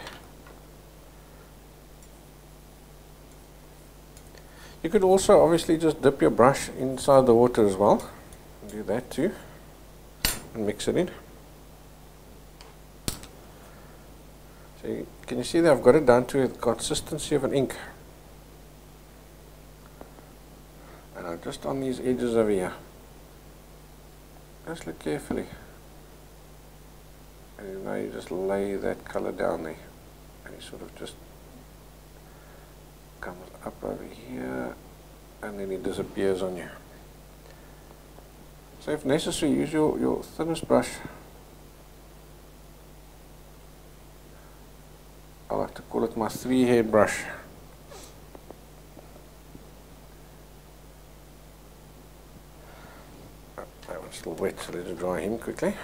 You could also obviously just dip your brush inside the water as well. Do that too and mix it in. Can you see that I've got it down to the consistency of an ink? And I'm just on these edges over here. Just look carefully. And now you just lay that color down there. And it sort of just comes up over here and then it disappears on you. So if necessary, use your thinnest brush. I like to call it my 3-hair brush. Oh, that one's still wet, so let's dry him quickly.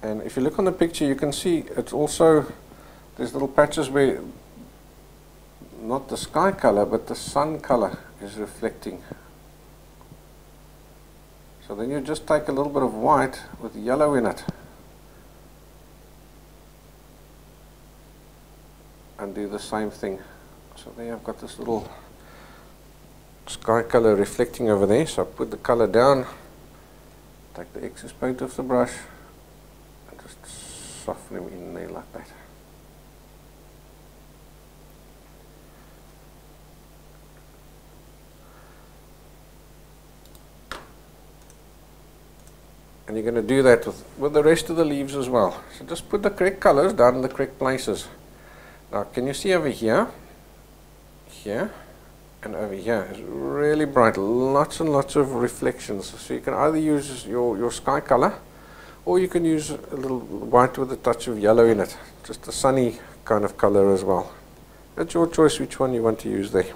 And if you look on the picture, you can see it's also, there's little patches where not the sky color, but the sun color is reflecting. So then you just take a little bit of white with yellow in it and do the same thing. So there I've got this little sky color reflecting over there. So I put the color down, take the excess paint off the brush and just soften him in there like that. And you're going to do that with the rest of the leaves as well. So just put the correct colors down in the correct places. Now can you see over here, here and over here is really bright, lots and lots of reflections. So you can either use your sky color or you can use a little white with a touch of yellow in it. Just a sunny kind of color as well. It's your choice which one you want to use there.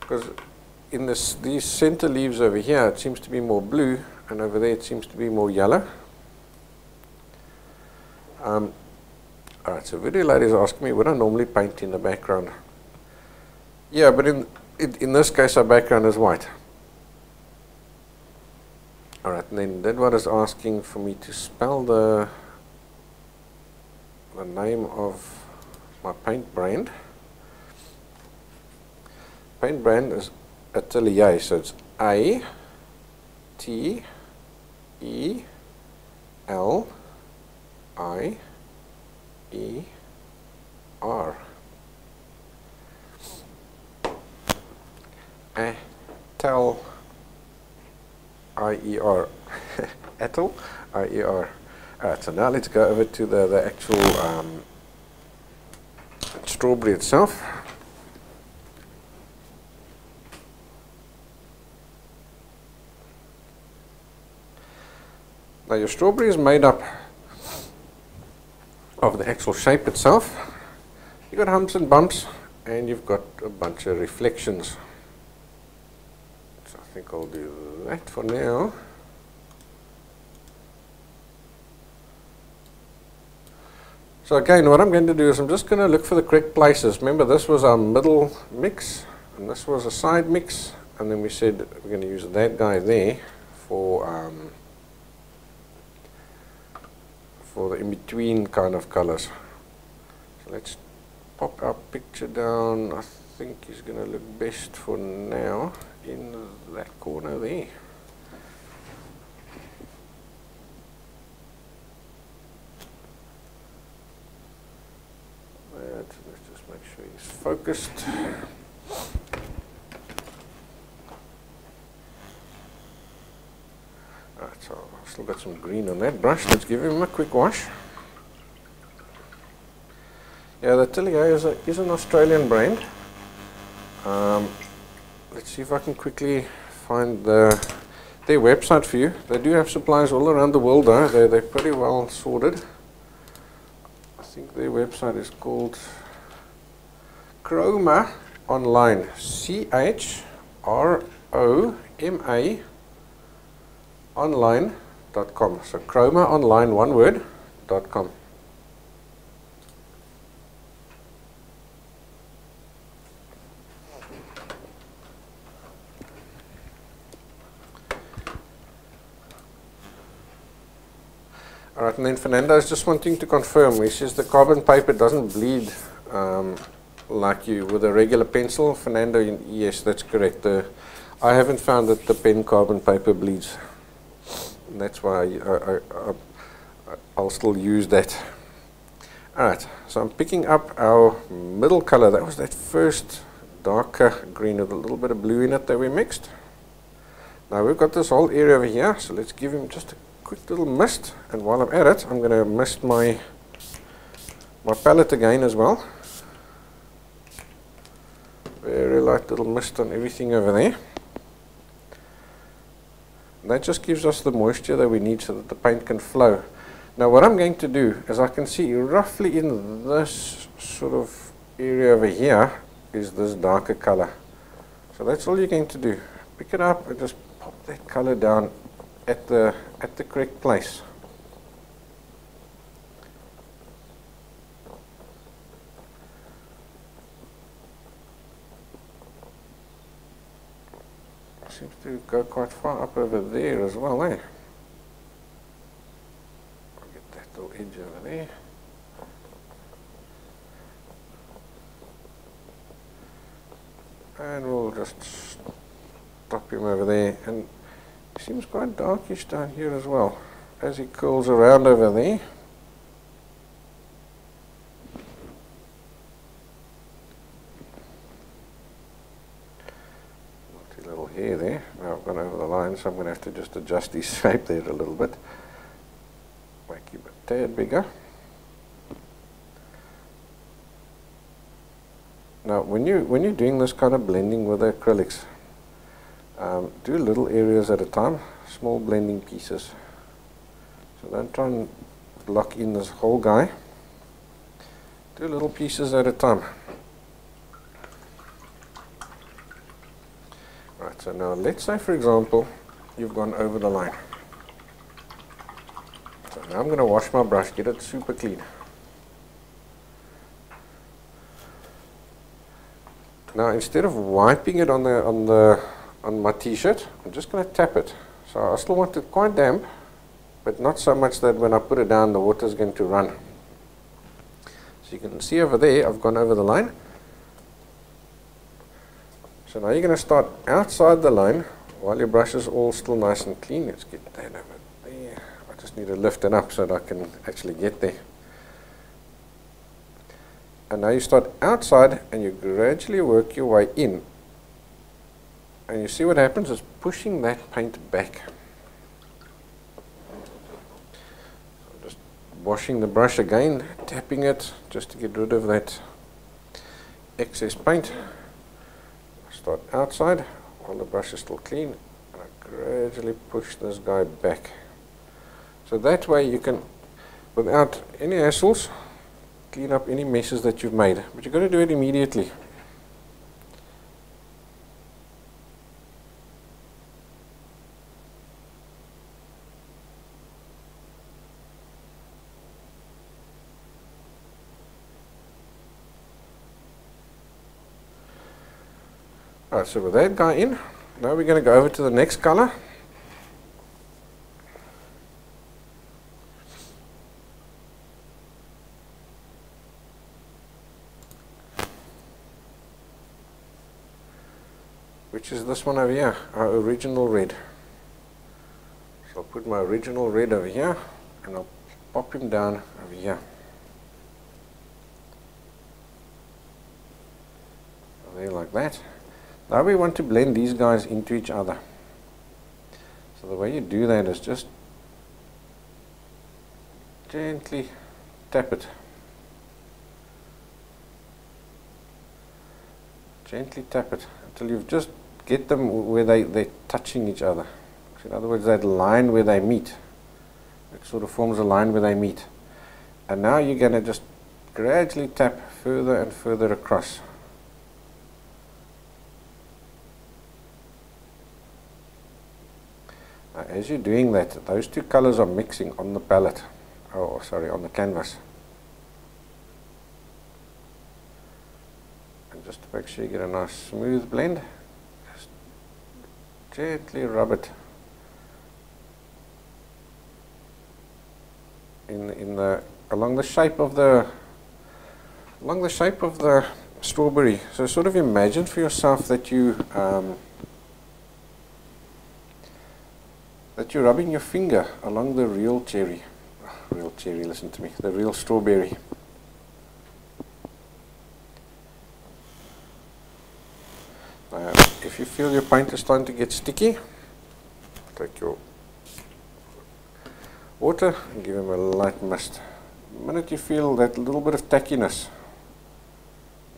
Because in these center leaves over here, it seems to be more blue, and over there it seems to be more yellow. Alright, so video ladies ask me, would I normally paint in the background? Yeah, but in this case our background is white. Alright, and then Dedward is asking for me to spell the name of my paint brand. Paint brand is Atelier, so it's A-T-E-L-I-E-R. Atel I-E-R. Atel I-E-R. Alright, so now let's go over to the actual strawberry itself. Now your strawberry is made up of the actual shape itself. You've got humps and bumps, and you've got a bunch of reflections. So I think I'll do that for now. So again, what I'm going to do is I'm just going to look for the correct places. Remember, this was our middle mix, and this was a side mix, and then we said we're going to use that guy there for the in-between kind of colors. So let's pop our picture down. I think he's going to look best for now in that corner there. Let's just make sure he's focused. Alright, so I've still got some green on that brush. Let's give him a quick wash. Yeah, the Atelier is an Australian brand. Let's see if I can quickly find their website for you. They do have suppliers all around the world though. They're pretty well sorted. I think their website is called Chroma Online. CHROMA online.com. So Chroma Online, one word, .com. Alright, and then Fernando is just wanting to confirm. He says the carbon paper doesn't bleed like you with a regular pencil. Fernando, yes, that's correct. I haven't found that the pen carbon paper bleeds. And that's why I'll still use that. Alright, so I'm picking up our middle color. That was that first darker green with a little bit of blue in it that we mixed. Now we've got this whole area over here, so let's give him just a quick little mist. And while I'm at it, I'm going to mist my palette again as well. Very light little mist on everything over there. That just gives us the moisture that we need so that the paint can flow. Now what I'm going to do is I can see roughly in this sort of area over here is this darker color. So that's all you're going to do. Pick it up and just pop that color down at the correct place. Seems to go quite far up over there as well, eh? I'll get that little edge over there. And we'll just stop him over there. And he seems quite darkish down here as well, as he curls around over there. Little hair there. Now I've gone over the line, so I'm going to have to just adjust his shape there a little bit. Make him a tad bigger. Now when you're doing this kind of blending with the acrylics, do little areas at a time, small blending pieces. So don't try and block in this whole guy. Do little pieces at a time. Right, so now let's say for example you've gone over the line. So Now I'm going to wash my brush, get it super clean. Now instead of wiping it on my t-shirt, I'm just going to tap it. So I still want it quite damp, but not so much that when I put it down the water is going to run. So you can see over there I've gone over the line. So now you're going to start outside the line while your brush is all still nice and clean. Let's get that over there. I just need to lift it up so that I can actually get there. And now you start outside and you gradually work your way in. And you see what happens is pushing that paint back. So just washing the brush again, tapping it just to get rid of that excess paint. Start outside while the brush is still clean, and I gradually push this guy back. So that way you can, without any hassles, clean up any messes that you've made. But you've got to do it immediately. Alright, so with that guy in, now we're going to go over to the next color. Which is this one over here, our original red. So I'll put my original red over here and I'll pop him down over here. There, like that. Now we want to blend these guys into each other. So the way you do that is just gently tap it. Gently tap it until you've just get them where they're touching each other. So in other words, that line where they meet. It sort of forms a line where they meet. And now you're going to just gradually tap further and further across. As you're doing that, those two colors are mixing on the palette, oh sorry, on the canvas. And just to make sure you get a nice smooth blend, just gently rub it along the shape of the strawberry. So sort of imagine for yourself that you're rubbing your finger along the real cherry, listen to me, the real strawberry. If you feel your paint is starting to get sticky, take your water and give him a light mist. The minute you feel that little bit of tackiness,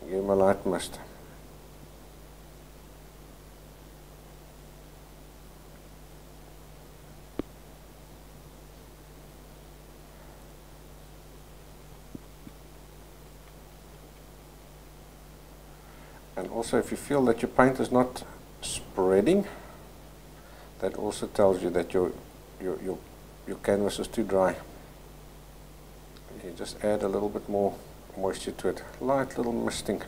give him a light mist. And also, if you feel that your paint is not spreading, that also tells you that your canvas is too dry. You just add a little bit more moisture to it, light little misting.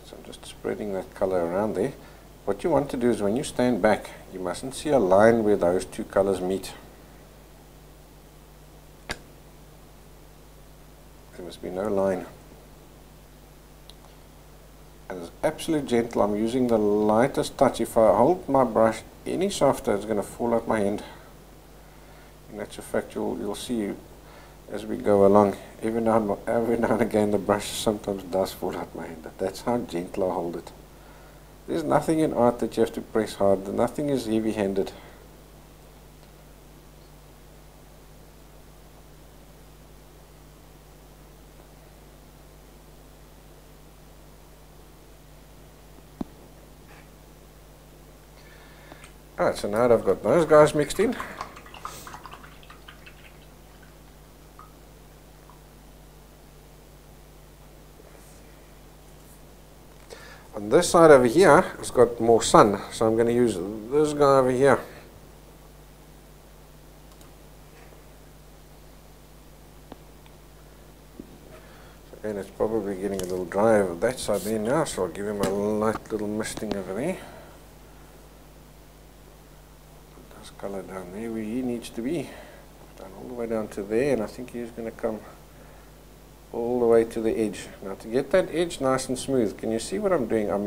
So I'm just spreading that color around there. What you want to do is when you stand back, you mustn't see a line where those two colors meet. There must be no line. And it's absolutely gentle. I'm using the lightest touch. If I hold my brush any softer, it's going to fall out my hand. In actual fact, you'll see as we go along, every now and again the brush sometimes does fall out my hand. That's how gentle I hold it. There's nothing in art that you have to press hard. Nothing is heavy-handed. Alright, so now that I've got those guys mixed in, on And this side over here has got more sun, so I'm going to use this guy over here. So again, it's probably getting a little dry over that side there now, so I'll give him a light little misting over there. Put this colour down there where he needs to be. Down all the way down to there, and I think he's going to come all the way to the edge. Now to get that edge nice and smooth, can you see what I'm doing? I'm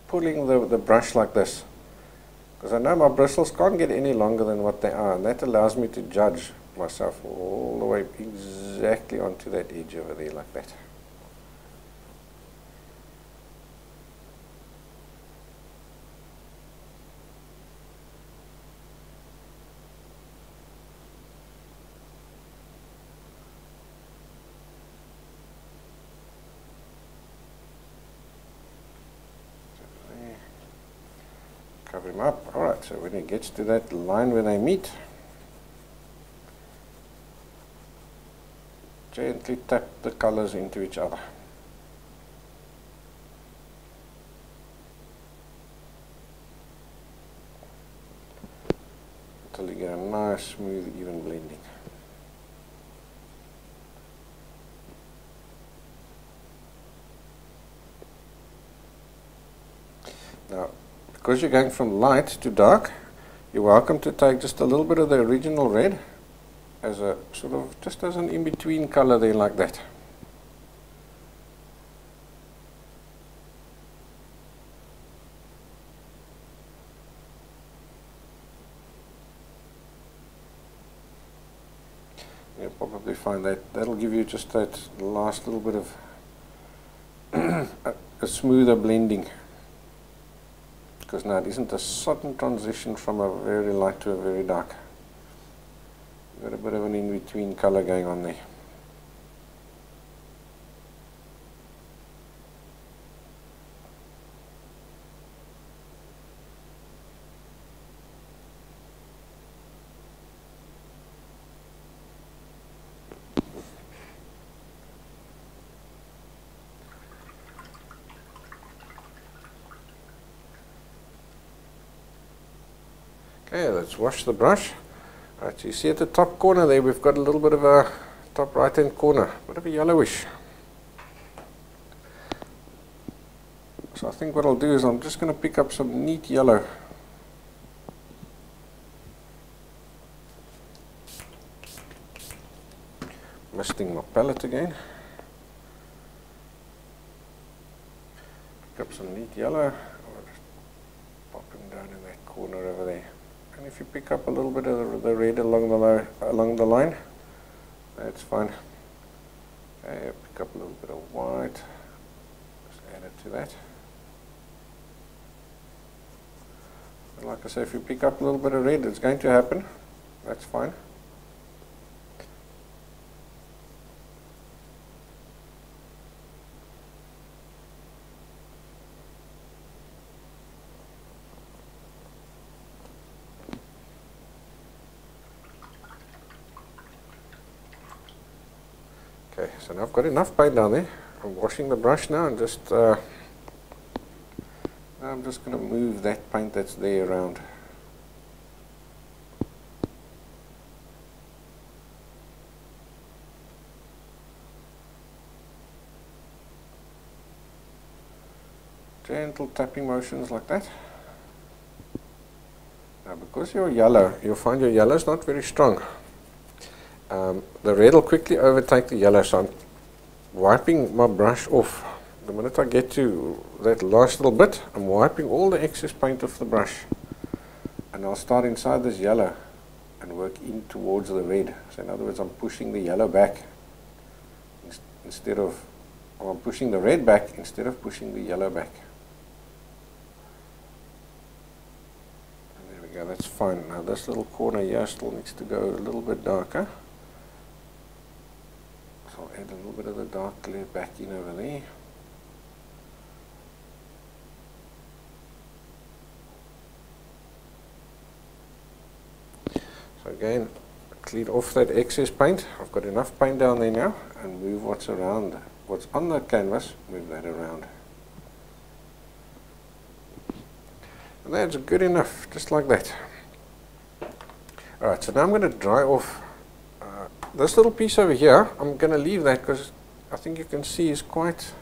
pulling the brush like this, because I know my bristles can't get any longer than what they are, and that allows me to judge myself all the way exactly onto that edge over there like that. Cover him up. Alright, so when he gets to that line where they meet, gently tap the colors into each other. Until you get a nice, smooth, even blending. Now, because you're going from light to dark, you're welcome to take just a little bit of the original red as a sort of, just as an in-between color there like that. You'll probably find that that'll give you just that last little bit of a smoother blending. Because now it isn't a sudden transition from a very light to a very dark. You've got a bit of an in-between color going on there. Okay, let's wash the brush. Right, so you see at the top corner there we've got a little bit of a top right hand corner, bit of a yellowish. So I think what I'll do is I'm just going to pick up some neat yellow. Misting my palette again. Pick up some neat yellow. I'll just pop him down in that corner over there. And if you pick up a little bit of the red along the line, that's fine. Okay, pick up a little bit of white, just add it to that. And like I say, if you pick up a little bit of red, it's going to happen. That's fine. Okay, so now I've got enough paint down there. I'm washing the brush now and just I'm just going to move that paint that's there around. Gentle tapping motions like that. Now because you're yellow, you'll find your yellow is not very strong. The red will quickly overtake the yellow, so I'm wiping my brush off. The minute I get to that last little bit, I'm wiping all the excess paint off the brush. And I'll start inside this yellow and work in towards the red. So in other words, I'm pushing the yellow back instead of, or I'm pushing the red back instead of pushing the yellow back. And there we go, that's fine. Now this little corner here still needs to go a little bit darker. So I'll add a little bit of the dark clear back in over there. So again, clean off that excess paint. I've got enough paint down there now, and move what's around, what's on the canvas, move that around. And that's good enough, just like that. Alright, so now I'm going to dry off this little piece over here. I'm going to leave that because I think you can see it's quite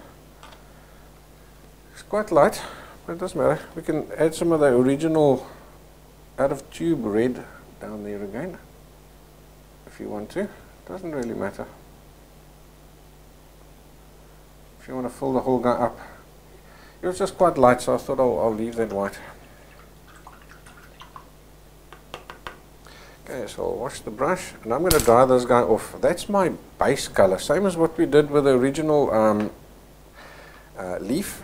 light, but it doesn't matter. We can add some of the original out of tube red down there again if you want to. It doesn't really matter. If you want to fill the whole guy up. It was just quite light, so I thought I'll leave that white. Okay, so I'll wash the brush, and I'm going to dry this guy off. That's my base color, same as what we did with the original leaf.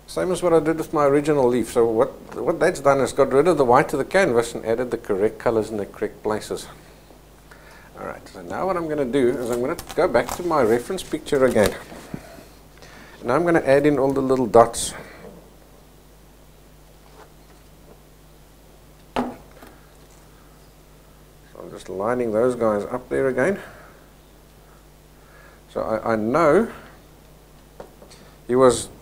Same as what I did with my original leaf. So what that's done is got rid of the white of the canvas and added the correct colors in the correct places. Alright, so now what I'm going to do is I'm going to go back to my reference picture again. Now I'm going to add in all the little dots. So I'm just lining those guys up there again. So I know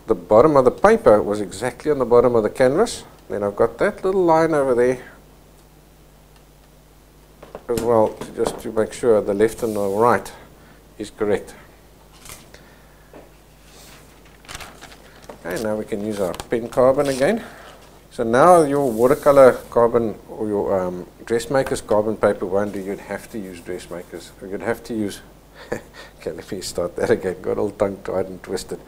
the bottom of the paper was exactly on the bottom of the canvas. Then I've got that little line over there as well, just to make sure the left and the right is correct. Okay, now we can use our pen carbon again. So now your watercolor carbon or your dressmaker's carbon paper won't do. You'd have to use dressmakers. You'd have to use okay, let me start that again. Got all tongue tied and twisted.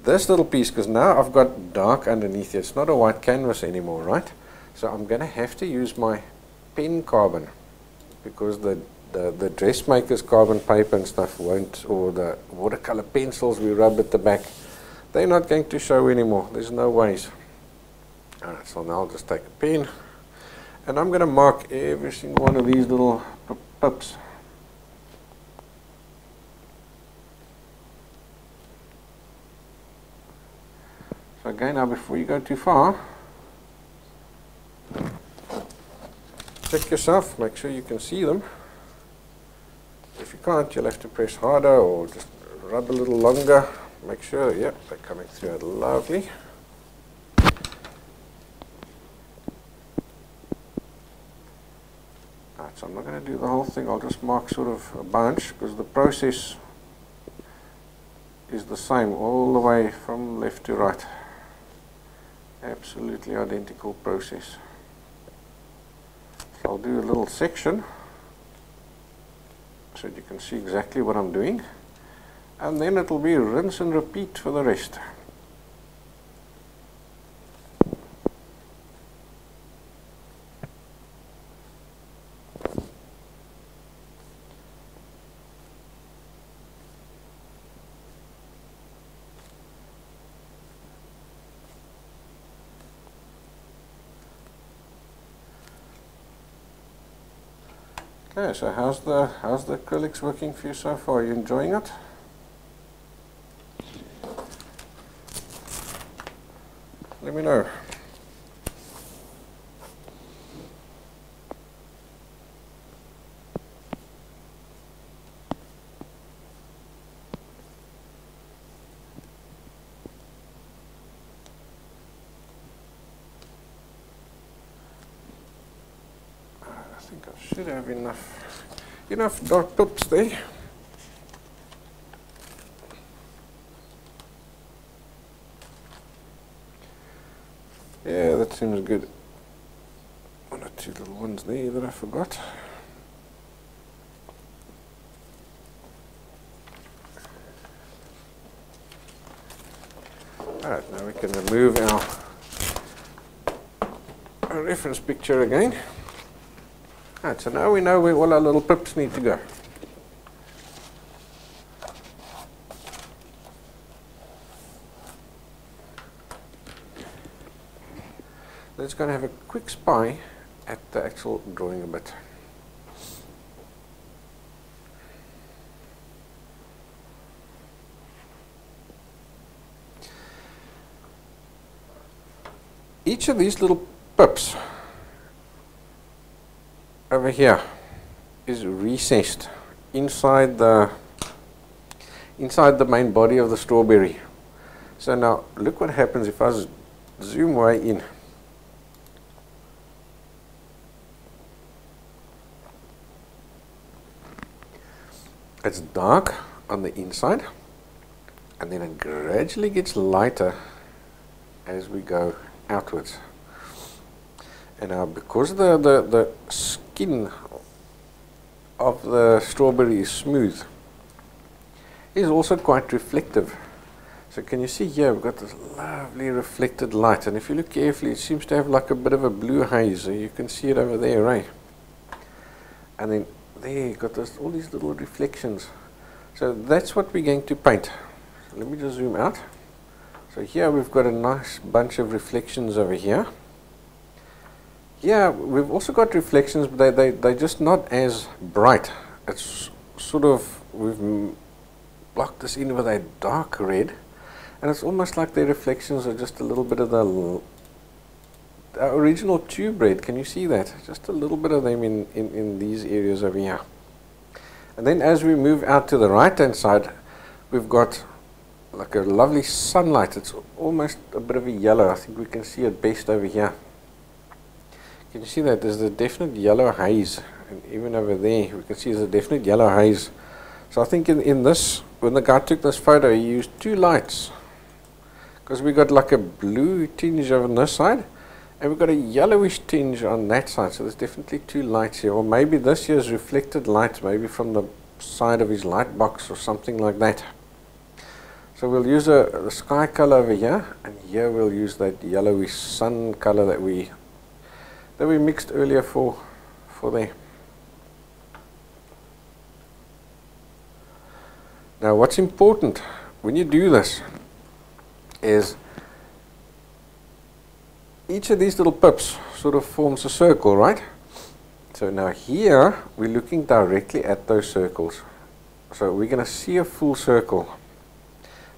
This little piece, because now I've got dark underneath here, it's not a white canvas anymore, right? So I'm going to have to use my pen carbon, because the dressmaker's carbon paper and stuff won't, or the watercolor pencils we rub at the back, they're not going to show anymore. There's no ways. Alright, so now I'll just take a pen, and I'm going to mark every single one of these little pips. So again, now before you go too far, check yourself, make sure you can see them. If you can't, you'll have to press harder or just rub a little longer. Make sure, yep, they're coming through lovely. Right, so I'm not going to do the whole thing, I'll just mark sort of a bunch, because the process is the same all the way from left to right. Absolutely identical process. So I'll do a little section so you can see exactly what I'm doing, and then it'll be rinse and repeat for the rest. Okay, so how's the acrylics working for you so far? Are you enjoying it? Let me know. I think I should have enough dark pips there. Yeah, that seems good. One or two little ones there that I forgot. Alright, now we can remove our reference picture again. Alright, so now we know where all our little pips need to go. let's go and have a quick spy at the actual drawing a bit. Each of these little pips over here is recessed inside the main body of the strawberry. So now look what happens if I zoom way in. It's dark on the inside, and then it gradually gets lighter as we go outwards. And now because the skin of the strawberry is smooth, it is also quite reflective. So can you see here we've got this lovely reflected light, and if you look carefully it seems to have like a bit of a blue haze. So you can see it over there, right? And then there you've got all these little reflections. So that's what we're going to paint. So let me just zoom out. So here we've got a nice bunch of reflections over here. Yeah, we've also got reflections, but they're just not as bright. It's sort of, we've blocked this in with a dark red, and it's almost like the reflections are just a little bit of the original tube red. Can you see that? Just a little bit of them in these areas over here. And then as we move out to the right hand side, we've got like a lovely sunlight. It's almost a bit of a yellow. I think we can see it best over here. Can you see that? There's a definite yellow haze, and even over there we can see there's a definite yellow haze. So I think in this, when the guy took this photo, he used two lights, because we got like a blue tinge on this side, and we've got a yellowish tinge on that side. So there's definitely two lights here, or maybe this here is reflected light, maybe from the side of his light box or something like that. So we'll use the sky color over here, and here we'll use that yellowish sun color that we mixed earlier for there. Now what's important when you do this is each of these little pips sort of forms a circle, right? So now here we're looking directly at those circles. So we're going to see a full circle.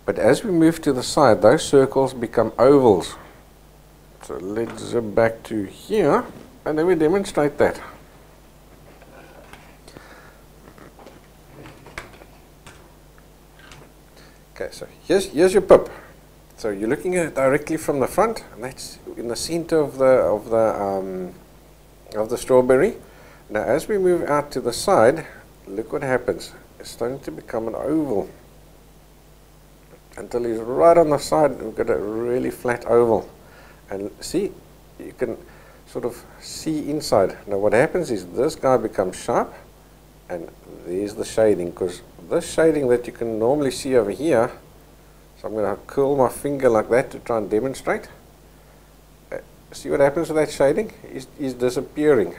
But as we move to the side, those circles become ovals. So let's zip back to here, and then we demonstrate that. Okay, so here's your pip. So you're looking at it directly from the front, and that's in the center of the strawberry. Now as we move out to the side, look what happens. It's starting to become an oval. Until he's right on the side, we've got a really flat oval. And see, you can sort of see inside. Now what happens is this guy becomes sharp, and there's the shading, because this shading that you can normally see over here, so I'm going to curl my finger like that to try and demonstrate. See what happens with that shading? Is disappearing.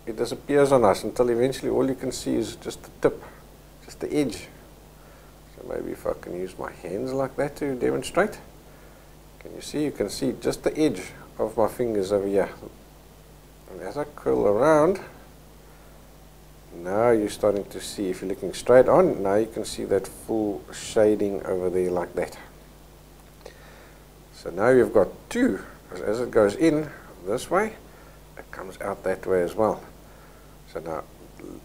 It disappears on us until eventually all you can see is just the tip, just the edge. So maybe if I can use my hands like that to demonstrate. Can you see? You can see just the edge of my fingers over here. And as I curl around, now you're starting to see, if you're looking straight on, now you can see that full shading over there like that. So now you've got two. As it goes in this way, it comes out that way as well. So now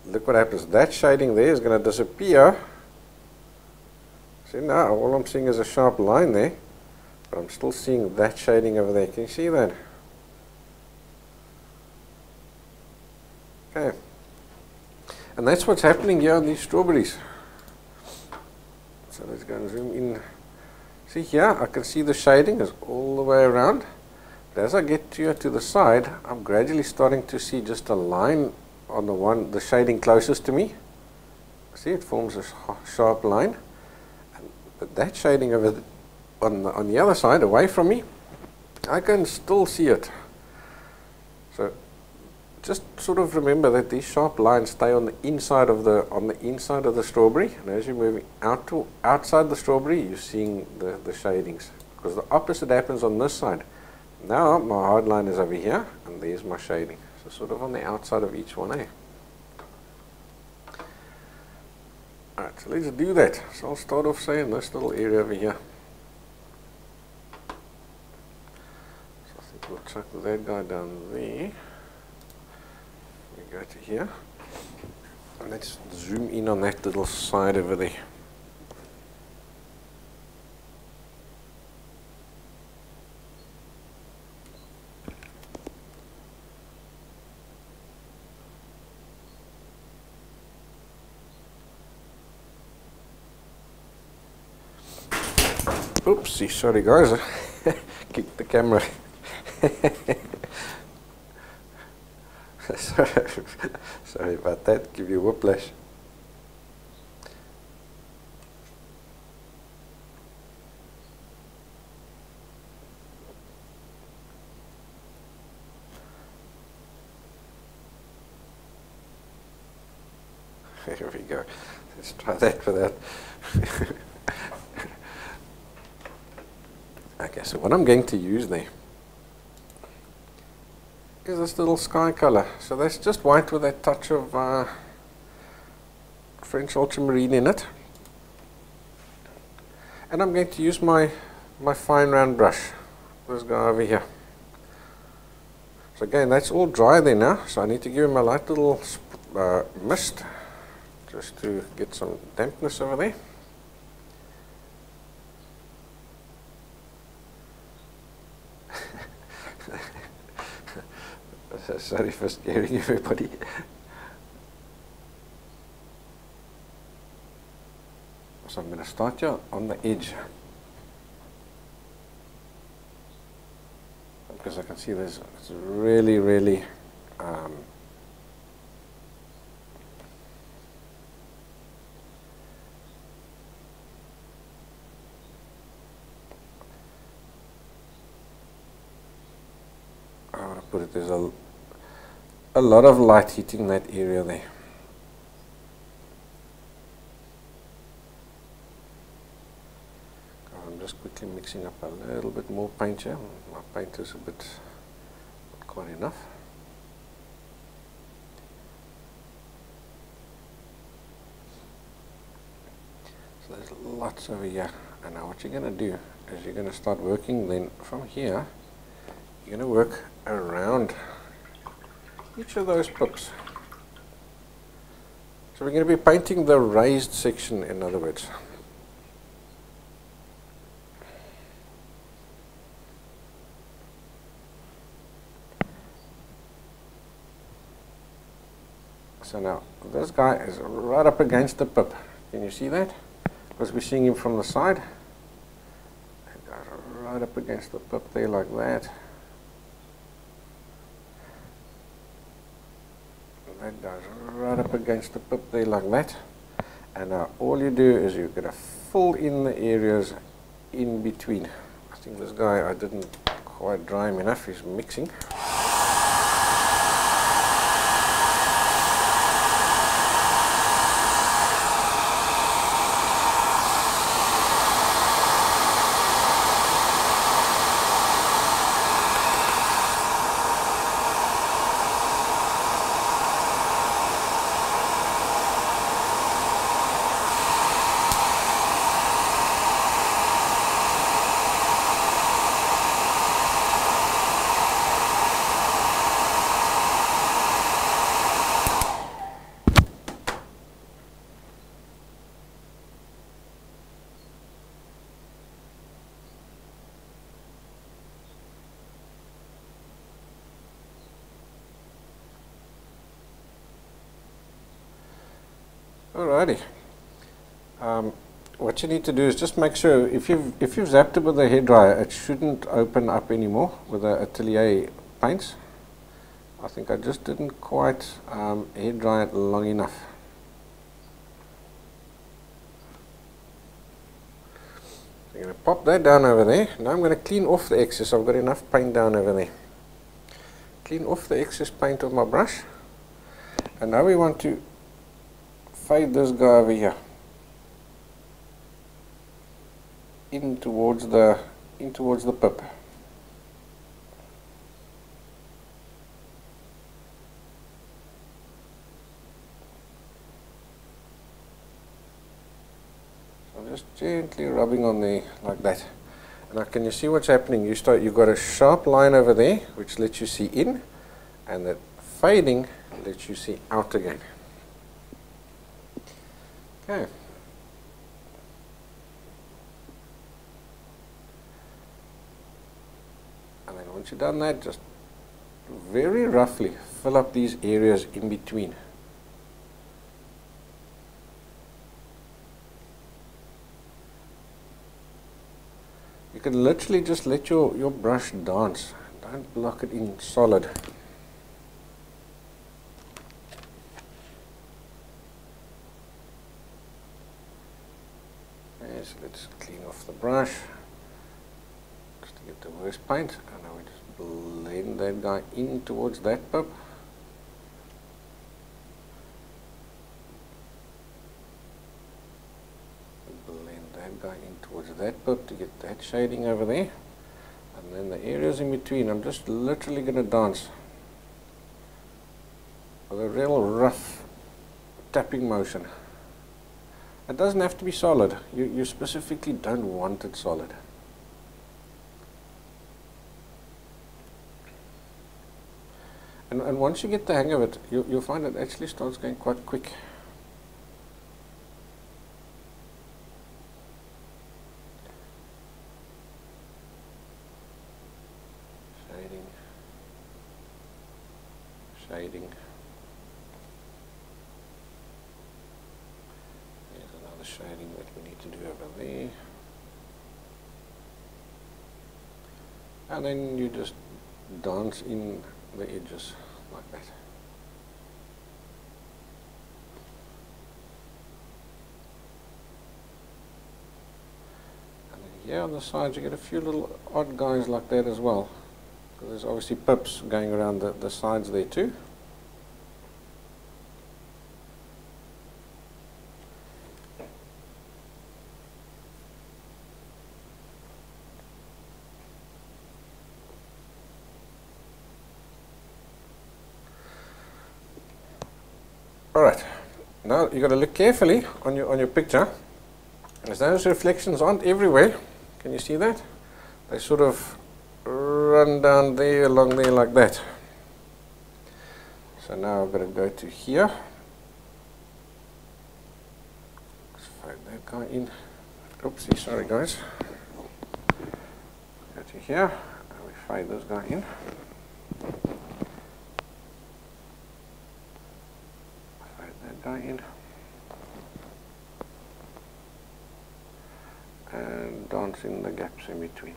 look what happens. That shading there is going to disappear. See, now all I'm seeing is a sharp line there, but I'm still seeing that shading over there. Can you see that? Okay. And that's what's happening here on these strawberries. So let's go and zoom in. See here, I can see the shading is all the way around. But as I get to the side, I'm gradually starting to see just a line on the shading closest to me. See, it forms a sharp line. But that shading over on the other side, away from me, I can still see it. So just sort of remember that these sharp lines stay on the inside of the strawberry, and as you're moving outside the strawberry, you're seeing the shadings, because the opposite happens on this side. Now my hard line is over here, and there's my shading. So sort of on the outside of each one, eh? Alright, so let's do that. So I'll start off saying this little area over here. So I think we'll chuck that guy down there. We go to here. And let's zoom in on that little side over there. Oopsie, sorry guys, kicked the camera. Sorry about that, give you a whiplash. There we go, let's try that for that. Okay, so what I'm going to use there is this little sky color. So that's just white with a touch of French ultramarine in it. And I'm going to use my fine round brush, this guy over here. So again, that's all dry there now, so I need to give him a light little mist just to get some dampness over there. Sorry for scaring everybody. So I'm going to start here on the edge, because I can see it's really I want to put it, there's a lot of light hitting that area there. I'm just quickly mixing up a little bit more paint here. My paint is a bit not quite enough. So there's lots over here. And now what you're going to do is you're going to start working then from here. You're going to work around each of those pips. So we're going to be painting the raised section, in other words. So now this guy is right up against the pip. Can you see that? Because we're seeing him from the side. That guy's right up against the pip there like that. That goes right up against the pip there like that. And now all you do is you're going to fill in the areas in between. I think this guy, I didn't quite dry him enough, he's mixing. Alrighty. What you need to do is just make sure if you've zapped it with a hairdryer, it shouldn't open up anymore with the Atelier paints. I think I just didn't quite hairdry it long enough. So I'm going to pop that down over there. Now I'm going to clean off the excess. I've got enough paint down over there. Clean off the excess paint with my brush. And now we want to fade this guy over here in towards the pip. just gently rubbing on there like that. Now can you see what's happening? You've got a sharp line over there which lets you see in, and that fading lets you see out again. Okay. And then once you've done that, just very roughly fill up these areas in between. You can literally just let your brush dance. Don't block it in solid. Okay, so let's clean off the brush just to get the worst paint. And now we just blend that guy in towards that pup. Guy in towards that pup to get that shading over there, and then the areas in between I'm just literally going to dance with a real rough tapping motion. It doesn't have to be solid. You specifically don't want it solid. And once you get the hang of it, you'll find it actually starts going quite quick. Shading. There's another shading that we need to do over there. And then you just dance in the edges like that. And then here on the sides you get a few little odd guys like that as well. There's obviously pips going around the sides there too. Alright, now you've got to look carefully on your picture, as those reflections aren't everywhere. Can you see that? They sort of run down there, along there like that. So now I've got to go to here. Let's fade that guy in. Oopsie, sorry guys. Go to here, and we fade this guy in. Fade that guy in. And dance in the gaps in between.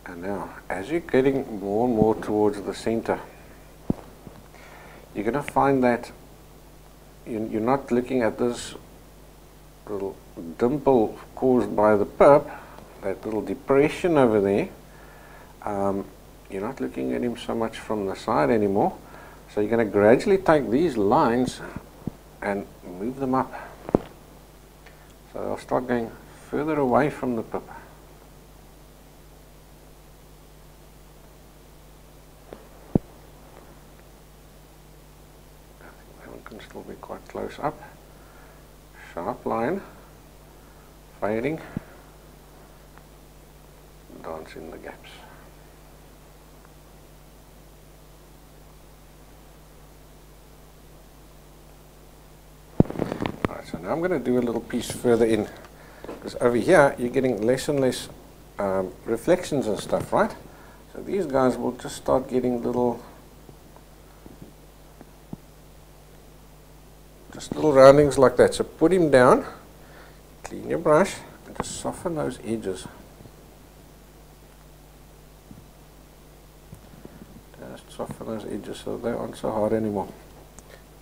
And now, as you're getting more and more towards the center, you're going to find that you're not looking at this little dimple caused by the pip, that little depression over there. You're not looking at him so much from the side anymore. So you're going to gradually take these lines and move them up. So they'll start going further away from the pip. Can still be quite close up. Sharp line, fading, dance in the gaps. Alright, so now I'm going to do a little piece further in, because over here you're getting less and less reflections and stuff, right? So these guys will just start getting little roundings like that. So put him down, clean your brush, and just soften those edges. Just soften those edges so they aren't so hard anymore.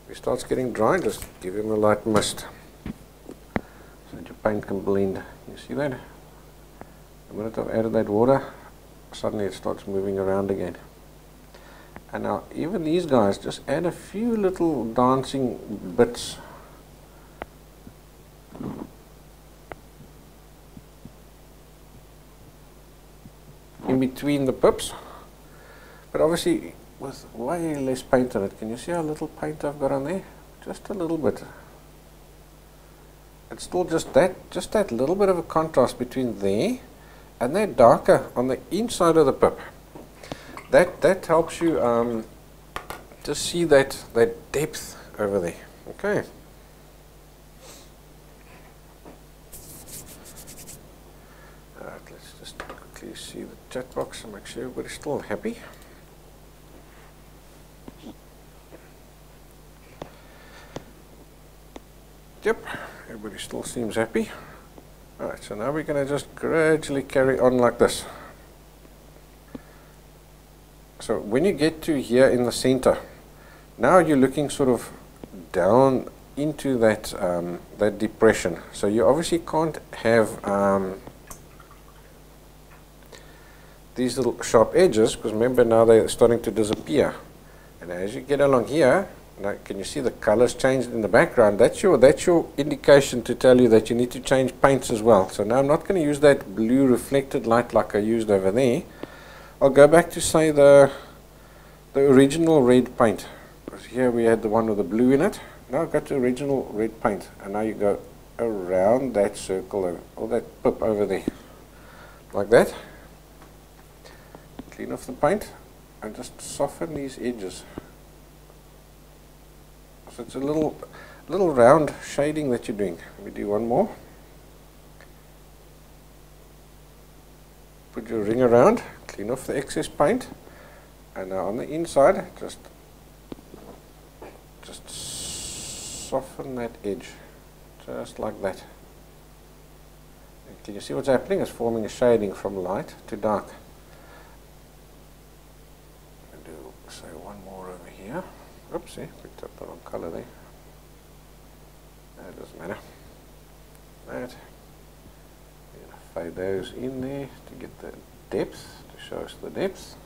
If he starts getting dry, just give him a light mist so that your paint can blend. You see that? The minute I've added that water, suddenly it starts moving around again. And now even these guys, just add a few little dancing bits. in between the pips. But obviously with way less paint on it, can you see how little paint I've got on there? Just a little bit. It's still just that little bit of a contrast between there and that darker on the inside of the pip. That helps you just see that depth over there. Okay. Alright, let's just quickly see the chat box and make sure everybody's still happy. Yep, everybody still seems happy. Alright, so now we're going to just gradually carry on like this. So when you get to here in the center, now you're looking sort of down into that that depression. So you obviously can't have these little sharp edges, because remember now they're starting to disappear. And as you get along here, now can you see the colors changed in the background? That's your indication to tell you that you need to change paints as well. So now I'm not going to use that blue reflected light like I used over there. I'll go back to say the original red paint, because here we had the one with the blue in it. Now I've got the original red paint, and now you go around that circle or that pip over there like that. Clean off the paint and just soften these edges. So it's a little round shading that you're doing. Let me do one more. Put your ring around, clean off the excess paint, and now on the inside just soften that edge, just like that. And can you see what's happening? It's forming a shading from light to dark. I'll do say one more over here. Oopsie, picked up the wrong color there. That doesn't matter. That. Fade those in there to get the depth, to show us the depth.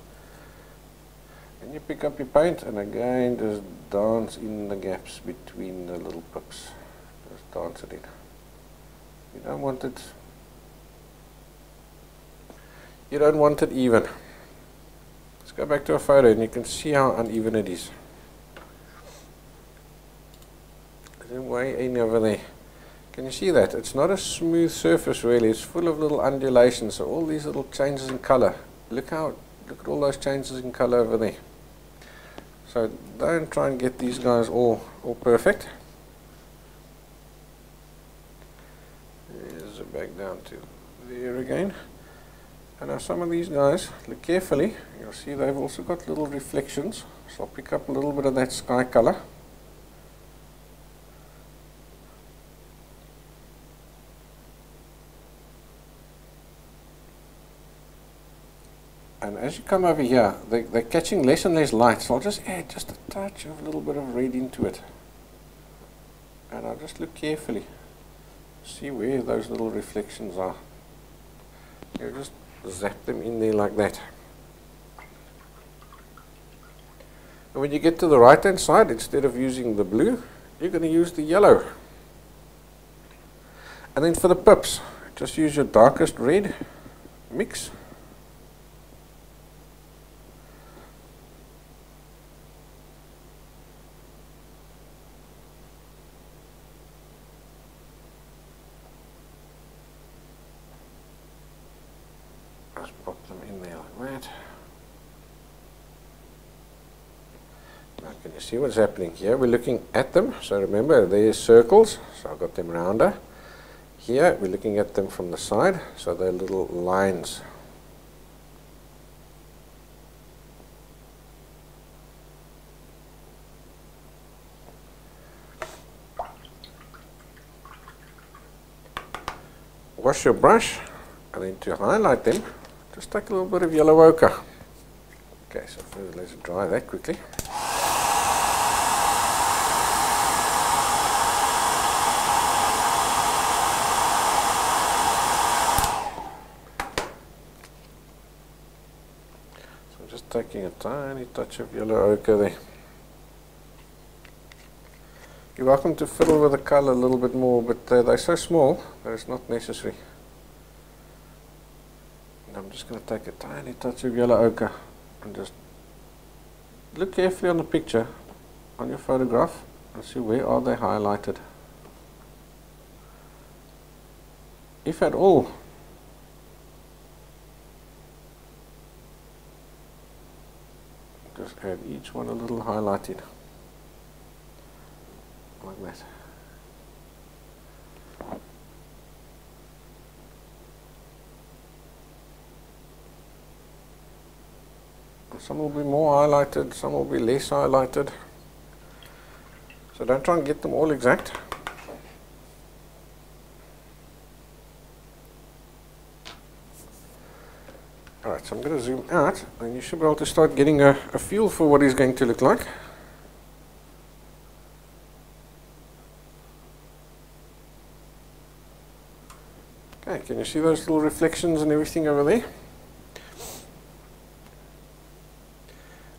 And you pick up your paint and again just dance in the gaps between the little pips. Just dance it in. You don't want it even. Let's go back to a photo and you can see how uneven it is. There's way in over there. Can you see that? It's not a smooth surface really, it's full of little undulations, so all these little changes in color. Look at all those changes in color over there. So don't try and get these guys all perfect. There's it back down to there again. And now some of these guys, look carefully, you'll see they've also got little reflections. So I'll pick up a little bit of that sky color. And as you come over here, they're catching less and less light, so I'll just add just a touch of a little bit of red into it. And I'll just look carefully, see where those little reflections are. You just zap them in there like that. And when you get to the right hand side, instead of using the blue, you're going to use the yellow. And then for the pips, just use your darkest red mix. Pop them in there like that. Now can you see what's happening here? We're looking at them, so remember there's circles, so I've got them rounder. Here we're looking at them from the side, so they're little lines. Wash your brush, and then to highlight them, just take a little bit of yellow ochre. Okay, so first let's dry that quickly. So I'm just taking a tiny touch of yellow ochre there. You're welcome to fiddle with the color a little bit more, but they're so small that it's not necessary. I'm just going to take a tiny touch of yellow ochre and just look carefully on the picture, on your photograph, and see where are they highlighted. If at all. Just add each one a little highlighted, like that. Some will be more highlighted, some will be less highlighted. So don't try and get them all exact. Alright, so I'm going to zoom out and you should be able to start getting a feel for what he's going to look like. Okay, can you see those little reflections and everything over there?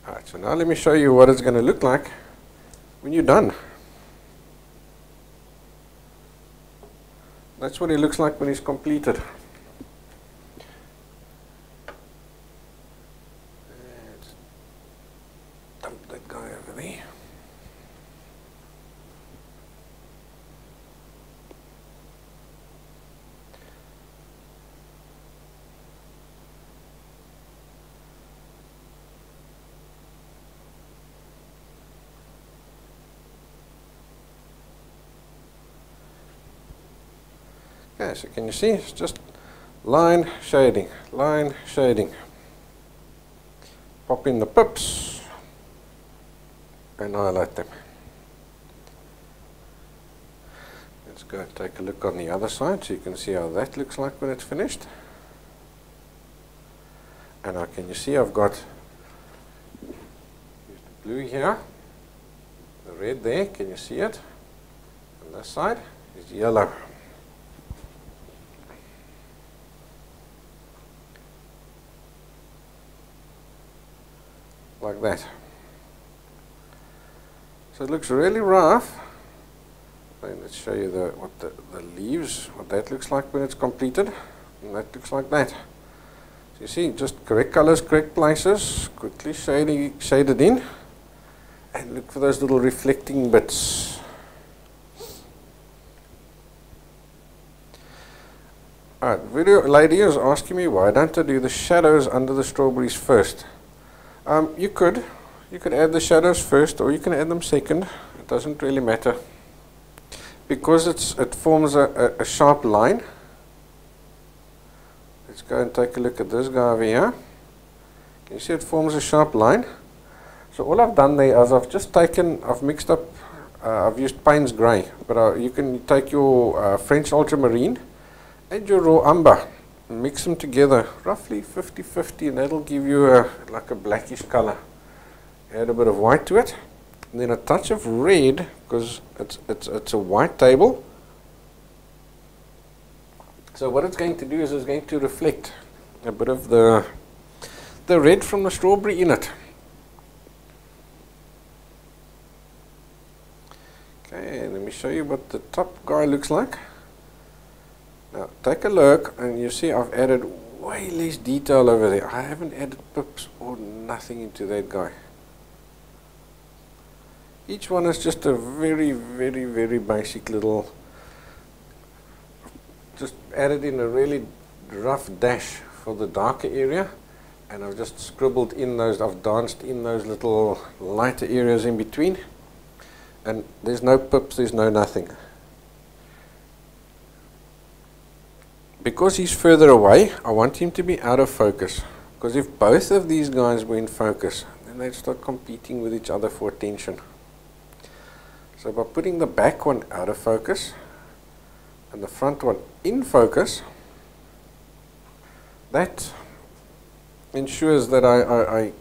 Alright, so now let me show you what it's going to look like when you're done. That's what he looks like when he's completed. Let's dump that guy over there. Okay, so can you see, it's just line shading, line shading. Pop in the pips and highlight them. Let's go and take a look on the other side so you can see how that looks like when it's finished. And now can you see I've got the blue here, the red there, can you see it? On this side is yellow. Like that. So it looks really rough. And let's show you what the leaves, what that looks like when it's completed. And that looks like that. So you see, just correct colors, correct places, quickly shaded in. And look for those little reflecting bits. Alright, video lady is asking me why don't I do the shadows under the strawberries first. You could add the shadows first or you can add them second. It doesn't really matter. Because it forms a sharp line. Let's go and take a look at this guy over here. Can you see it forms a sharp line? So all I've done there is I've mixed up, I've used Payne's Grey. But you can take your French Ultramarine and your raw umber. Mix them together roughly 50-50 and that'll give you like a blackish color. Add a bit of white to it and then a touch of red because it's a white table. So what it's going to do is it's going to reflect a bit of the red from the strawberry in it. Okay, let me show you what the top guy looks like. Now take a look and you see I've added way less detail over there. I haven't added pips or nothing into that guy. Each one is just a very, very, very basic little, just added in a really rough dash for the darker area and I've just scribbled in those, I've danced in those little lighter areas in between and there's no pips, there's no nothing. Because he's further away, I want him to be out of focus. Because if both of these guys were in focus, then they'd start competing with each other for attention. So by putting the back one out of focus and the front one in focus, that ensures that I've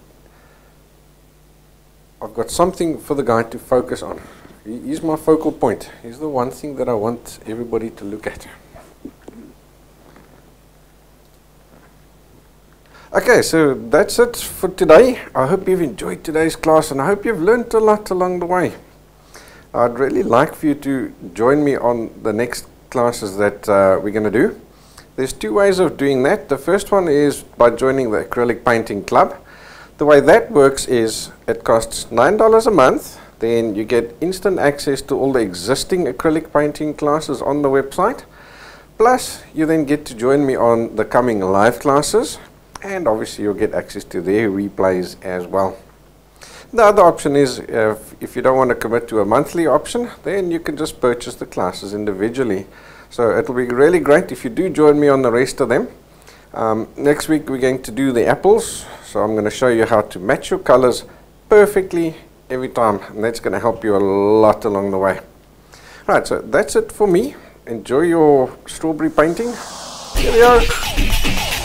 got something for the guy to focus on. He's my focal point. He's the one thing that I want everybody to look at. Okay, so that's it for today. I hope you've enjoyed today's class and I hope you've learned a lot along the way. I'd really like for you to join me on the next classes that we're going to do. There's two ways of doing that. The first one is by joining the Acrylic Painting Club. The way that works is it costs $9 a month. Then you get instant access to all the existing acrylic painting classes on the website. Plus, you then get to join me on the coming live classes. And obviously you'll get access to their replays as well. The other option is if you don't want to commit to a monthly option, then you can just purchase the classes individually. So it'll be really great if you do join me on the rest of them. Next week we're going to do the apples. So I'm going to show you how to match your colors perfectly every time. And that's going to help you a lot along the way. Right, so that's it for me. Enjoy your strawberry painting. Here we are.